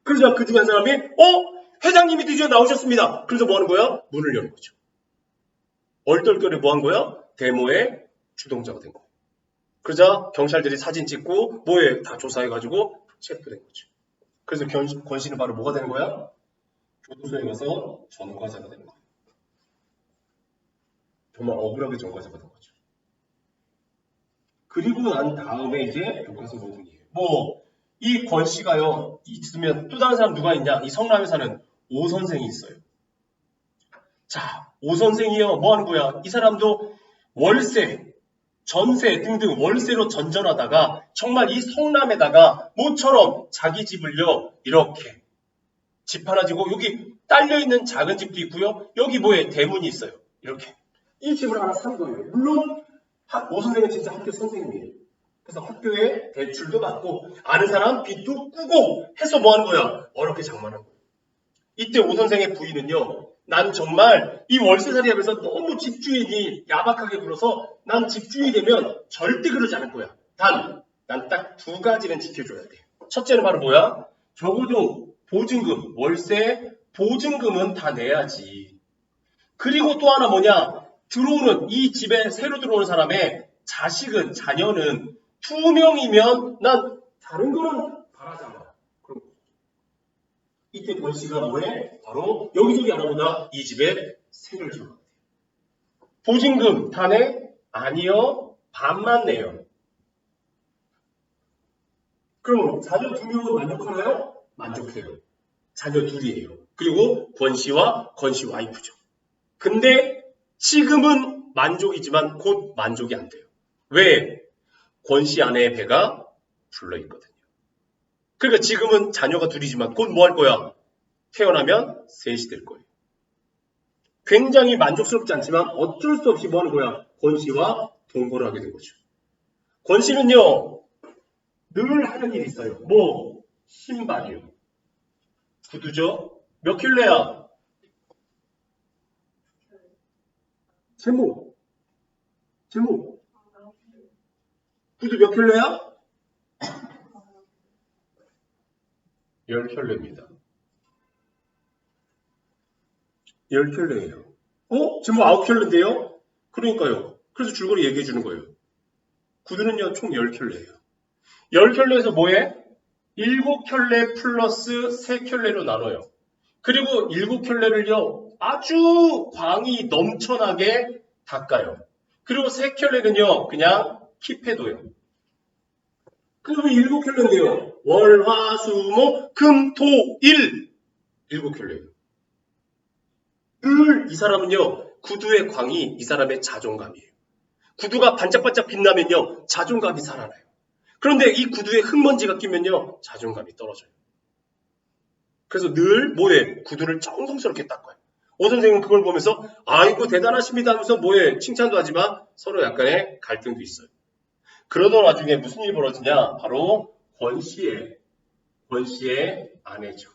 그래서 그 중에 한 사람이 회장님이 드디어 나오셨습니다. 그래서 뭐 하는 거야? 문을 여는 거죠. 얼떨결에 뭐 한 거야? 데모의 주동자가 된 거예요. 그러자 경찰들이 사진 찍고 다 조사해가지고 체포된 거죠. 그래서 권 씨는 바로 뭐가 되는 거야? 교도소에 가서 전과자가 되는 거예요. 정말 억울하게 전과자가 된 거죠. 그리고 난 다음에 이제 교과서 부분이에요. 이 권 씨가요, 있으면 또 다른 사람 누가 있냐? 이 성남에 사는 오 선생이 있어요. 자, 오 선생이요, 뭐 하는 거야? 이 사람도 월세, 전세 등등 월세로 전전하다가 정말 이 성남에다가 모처럼 자기 집을요, 이렇게 집 하나 지고 여기 딸려있는 작은 집도 있고요. 여기 대문이 있어요. 이렇게. 이 집을 하나 산 거예요. 물론 오 선생은 진짜 학교 선생님이에요. 그래서 학교에 대출도 받고 아는 사람 빚도 꾸고 해서 뭐 하는 거야? 어렵게 장만한 거예요. 이때 오 선생의 부인은요. 난 정말 이 월세살이 하면서 너무 집주인이 야박하게 굴어서 난 집주인이 되면 절대 그러지 않을 거야. 난 딱 두 가지는 지켜줘야 돼. 첫째는 바로 뭐야? 적어도 보증금, 월세, 보증금은 다 내야지. 그리고 또 하나 뭐냐? 들어오는 이 집에 새로 들어오는 사람의 자식은 자녀는 2명이면 난 다른 거는 바라지 않아. 그럼 이때 권 씨가 뭐해? 바로 여기저기 알아보다 이 집에 세를 지어. 보증금 다 내? 아니요. 반만 내요. 그럼 자녀 2명은 만족하나요? 만족해요. 자녀 둘이에요. 그리고 권 씨와 권 씨 와이프죠. 근데 지금은 만족이지만 곧 만족이 안 돼요. 왜? 권 씨 아내의 배가 불러있거든요. 그러니까 지금은 자녀가 둘이지만 곧 뭐 할 거야? 태어나면 셋이 될 거예요. 굉장히 만족스럽지 않지만 어쩔 수 없이 뭐 하는 거야? 권 씨와 동거를 하게 된 거죠. 권 씨는요, 늘 하는 일이 있어요. 뭐? 신발이요. 구두죠? 몇 킬로야? 제목. 구두 몇 킬로야? 10켤레입니다. 10켤레예요. 지금 9켤레인데요? 그러니까요. 그래서 줄거리 얘기해 주는 거예요. 구두는요, 총 10켤레예요. 10켤레에서 뭐해? 7켤레 플러스 3켤레로 나눠요. 그리고 7켤레를요, 아주 광이 넘쳐나게 닦아요. 그리고 3켤레는요, 그냥 킵해둬요. 그러면 7켤레인데요. 월, 화, 수, 목, 금, 토, 일. 7켤레예요. 늘 이 사람은요, 구두의 광이 이 사람의 자존감이에요. 구두가 반짝반짝 빛나면요, 자존감이 살아나요. 그런데 이 구두에 흙먼지가 끼면요, 자존감이 떨어져요. 그래서 늘 뭐해? 구두를 정성스럽게 닦아요. 오 선생님은 그걸 보면서 아이고 대단하십니다 하면서 뭐해? 칭찬도 하지만 서로 약간의 갈등도 있어요. 그러던 와중에 무슨 일이 벌어지냐? 바로 권 씨의 아내죠.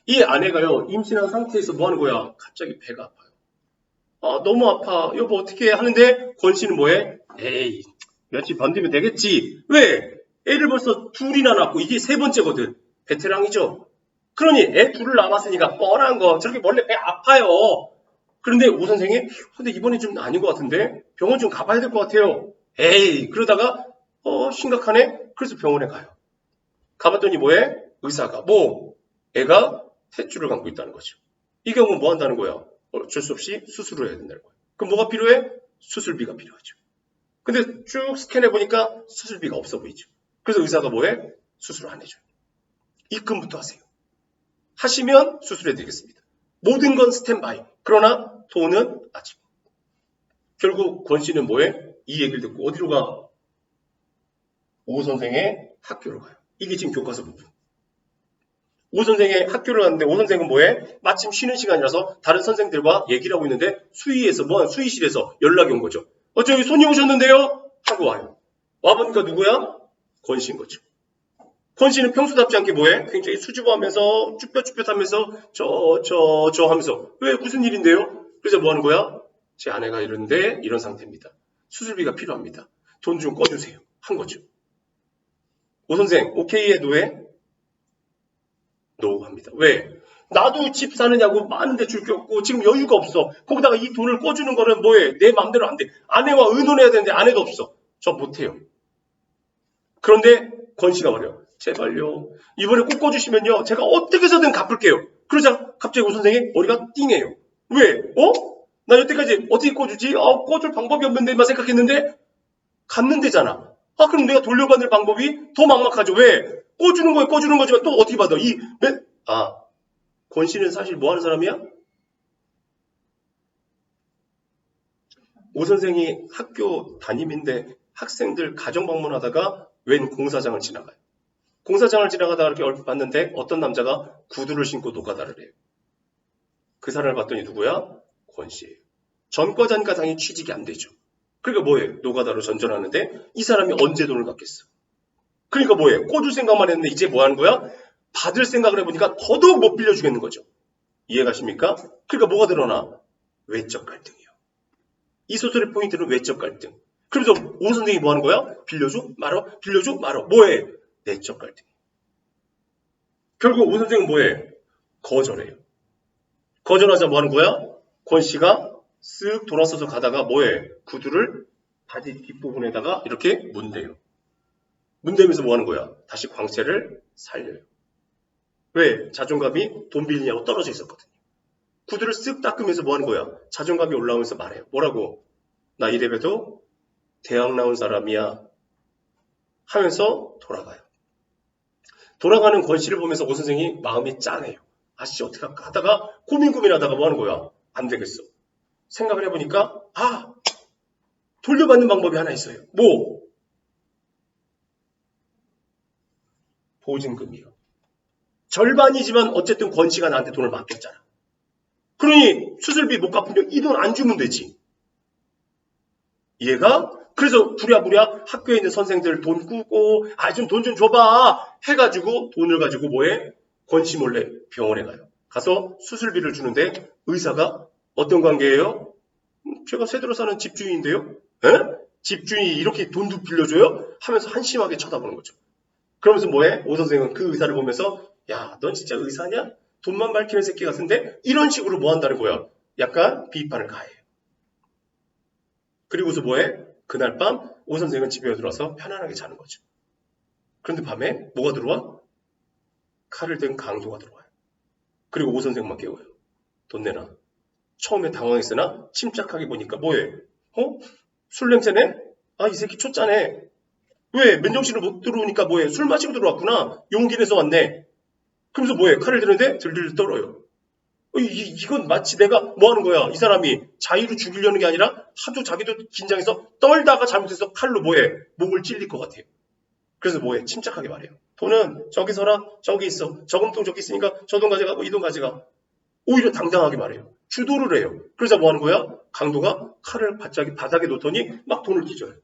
이 아내가요, 임신한 상태에서 뭐 하는 거야? 갑자기 배가 아파요. 너무 아파. 여보 어떻게 해? 하는데 권 씨는 뭐해? 에이, 며칠 견디면 되겠지. 왜? 애를 벌써 둘이나 낳고 이게 세 번째거든. 베테랑이죠. 그러니 애 둘을 낳았으니까 뻔한 거. 저렇게 원래 배 아파요. 그런데 오 선생님, 근데 이번에 좀 아닌 것 같은데 병원 좀 가봐야 될 것 같아요. 에이, 그러다가 심각하네. 그래서 병원에 가요. 가봤더니 뭐해? 의사가 애가 탯줄을 감고 있다는 거죠. 이 경우는 뭐 한다는 거야? 어쩔 수 없이 수술을 해야 된다는 거야. 그럼 뭐가 필요해? 수술비가 필요하죠. 근데 쭉 스캔해보니까 수술비가 없어 보이죠. 그래서 의사가 뭐해? 수술을 안 해줘요. 입금부터 하세요. 하시면 수술해드리겠습니다. 모든 건 스탠바이. 그러나 돈은 아직. 결국 권 씨는 뭐해? 이 얘기를 듣고 어디로 가? 오 선생의 학교로 가요. 이게 지금 교과서 부분. 오 선생의 학교를 갔는데 오 선생은 뭐해? 마침 쉬는 시간이라서 다른 선생들과 얘기를 하고 있는데 수의실에서 연락이 온 거죠. 저기 손님 오셨는데요? 하고 와요. 와보니까 누구야? 권 씨인 거죠. 권 씨는 평소답지 않게 뭐해? 굉장히 수줍어하면서 쭈뼛쭈뼛하면서 저 하면서 왜 무슨 일인데요? 그래서 뭐 하는 거야? 제 아내가 이런데 이런 상태입니다. 수술비가 필요합니다. 돈 좀 꺼주세요. 한 거죠. 오 선생 오케이에 노해? 노합니다. 왜? 나도 집 사느냐고 많은데 줄 게 없고 지금 여유가 없어. 거기다가 이 돈을 꺼주는 거는 뭐해? 내 맘대로 안 돼. 아내와 의논해야 되는데 아내도 없어. 저 못해요. 그런데 권 씨가 말해요. 제발요. 이번에 꼭 꺼주시면요. 제가 어떻게 해서든 갚을게요. 그러자 갑자기 오 선생이 머리가 띵해요. 왜? 나 여태까지 어떻게 꺼주지? 꺼줄 방법이 없는데만 생각했는데 갚는데잖아. 그럼 내가 돌려받을 방법이 더 막막하죠. 왜? 꺼주는 거지만 또 어떻게 받아? 권 씨는 사실 뭐 하는 사람이야? 오 선생이 학교 담임인데 학생들 가정 방문하다가 웬 공사장을 지나가요. 공사장을 지나가다가 이렇게 얼핏 봤는데 어떤 남자가 구두를 신고 노가다를 해요. 그 사람을 봤더니 누구야? 권 씨예요. 전과자니까 당연히 취직이 안 되죠. 그러니까 뭐해? 노가다로 전전하는데 이 사람이 언제 돈을 갚겠어? 그러니까 뭐해? 꿔줄 생각만 했는데 이제 뭐 하는 거야? 받을 생각을 해보니까 더더욱 못 빌려주겠는 거죠. 이해가십니까? 그러니까 뭐가 드러나? 외적 갈등이요. 이 소설의 포인트는 외적 갈등. 그래서 오 선생이 뭐 하는 거야? 빌려줘? 말어? 빌려줘? 말어. 뭐해? 내적 갈등. 결국 오 선생은 뭐해? 거절해요. 거절하자 뭐 하는 거야? 권 씨가 쓱 돌아서서 가다가 뭐해? 구두를 바지 뒷부분에다가 이렇게 문대요. 문대면서 뭐 하는 거야? 다시 광채를 살려요. 왜? 자존감이 돈 빌리냐고 떨어져 있었거든요. 구두를 쓱 닦으면서 뭐 하는 거야? 자존감이 올라오면서 말해요. 뭐라고? 나 이래봬도 대학 나온 사람이야. 하면서 돌아가요. 돌아가는 권 씨를 보면서 오 선생이 마음이 짠해요. 아씨 어떻게 할까 하다가 고민하다가 뭐 하는 거야? 안 되겠어. 생각을 해보니까 돌려받는 방법이 하나 있어요. 뭐? 보증금이요. 절반이지만 어쨌든 권 씨가 나한테 돈을 맡겼잖아. 그러니 수술비 못 갚으면 이 돈 안 주면 되지. 얘가 그래서 부랴부랴 학교에 있는 선생들 돈 꾸고 좀 돈 좀 줘봐 해가지고 돈을 가지고 뭐해? 권 씨 몰래 병원에 가요. 가서 수술비를 주는데 의사가 어떤 관계예요? 제가 새들어 사는 집주인인데요. 에? 집주인이 이렇게 돈도 빌려줘요? 하면서 한심하게 쳐다보는 거죠. 그러면서 뭐해? 오 선생은 그 의사를 보면서 야, 넌 진짜 의사냐? 돈만 밝히는 새끼 같은데? 이런 식으로 뭐 한다는 거야? 약간 비판을 가해요. 그리고서 뭐해? 그날 밤 오 선생은 집에 들어와서 편안하게 자는 거죠. 그런데 밤에 뭐가 들어와? 칼을 든 강도가 들어와요. 그리고 오 선생만 깨워요. 돈 내놔. 처음에 당황했으나 침착하게 보니까 뭐해? 술 냄새네? 이 새끼 초짜네. 왜? 맨정신으로 못 들어오니까 뭐해? 술 마시고 들어왔구나. 용기 내서 왔네. 그러면서 뭐해? 칼을 드는데 들들 떨어요. 이건 마치 내가 뭐 하는 거야? 이 사람이 자의로 죽이려는 게 아니라 하도 자기도 긴장해서 떨다가 잘못해서 칼로 뭐해? 목을 찔릴 것 같아요. 그래서 뭐해? 침착하게 말해요. 돈은 저기 서라. 저기 있어. 저금통 저기 있으니까 저 돈 가져가고 이 돈 가져가. 오히려 당당하게 말해요. 주도를 해요. 그래서 뭐 하는 거야? 강도가 칼을 바닥에 놓더니 막 돈을 뒤져요.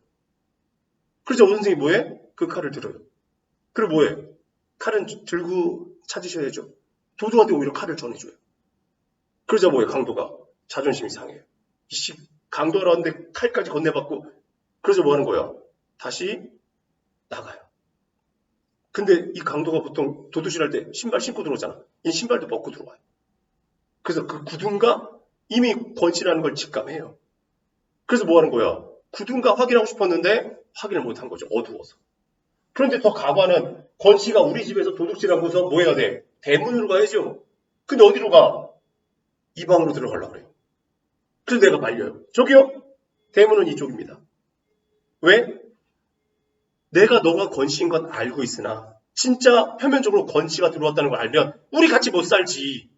그래서 오 선생이 뭐해? 그 칼을 들어요. 그리고 뭐해? 칼은 들고 찾으셔야죠. 도둑한테 오히려 칼을 전해줘요. 그러자 뭐해? 강도가 자존심이 상해요. 이씨 강도라는데 칼까지 건네받고 그래서 뭐 하는 거야? 다시 나가요. 근데 이 강도가 보통 도둑질 할 때 신발 신고 들어오잖아. 이 신발도 벗고 들어와요. 그래서 그 구둔가 이미 권씨라는 걸 직감해요. 그래서 뭐 하는 거야? 구둔가 확인하고 싶었는데 확인을 못한 거죠. 어두워서. 그런데 더 가관은 권씨가 우리 집에서 도둑질하고서 뭐 해야 돼? 대문으로 가야죠. 근데 어디로 가? 이 방으로 들어가려고 그래요. 그래서 내가 말려요. 저기요. 대문은 이쪽입니다. 왜? 내가 너가 권씨인 건 알고 있으나 진짜 표면적으로 권씨가 들어왔다는 걸 알면 우리 같이 못 살지.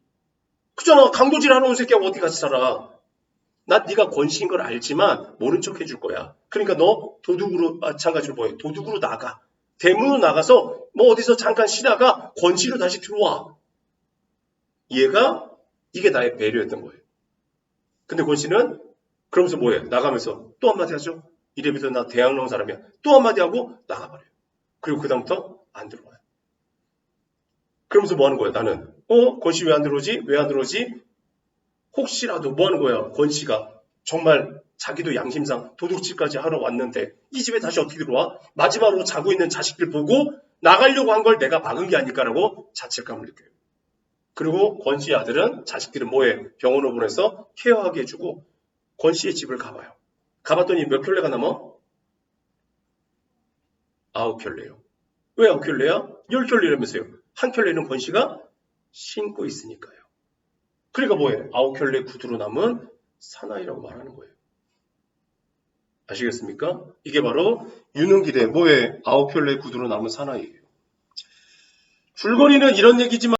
그잖아. 강도질 하러 온 새끼하고 어디 같이 살아. 난 네가 권씨인 걸 알지만 모른 척 해줄 거야. 그러니까 너 도둑으로 마찬가지로 뭐해? 도둑으로 나가. 대문으로 나가서 뭐 어디서 잠깐 쉬다가 권씨로 다시 들어와. 얘가 이게 나의 배려였던 거예요. 근데 권씨는 그러면서 뭐해? 나가면서 또 한마디 하죠. 이래부터 나 대학 나온 사람이야. 또 한마디 하고 나가버려요. 그리고 그다음부터 안 들어와요. 그러면서 뭐 하는 거야? 나는 권씨 왜 안 들어오지? 왜 안 들어오지? 혹시라도 뭐 하는 거야? 권씨가 정말 자기도 양심상 도둑질까지 하러 왔는데 이 집에 다시 어떻게 들어와? 마지막으로 자고 있는 자식들 보고 나가려고 한 걸 내가 막은 게 아닐까라고 자책감을 느껴요. 그리고 권씨의 아들은 자식들은 뭐해? 병원으로 보내서 케어하게 해주고 권씨의 집을 가봐요. 가봤더니 몇 켤레가 남아? 9켤레요. 왜 9켤레야? 10켤레라면서요. 한 켤레는 권씨가 신고 있으니까요. 그러니까 뭐예요? 9켤레 구두로 남은 사나이라고 말하는 거예요. 아시겠습니까? 이게 바로 유능기대 뭐에 9켤레 구두로 남은 사나이예요. 줄거리는 이런 얘기지만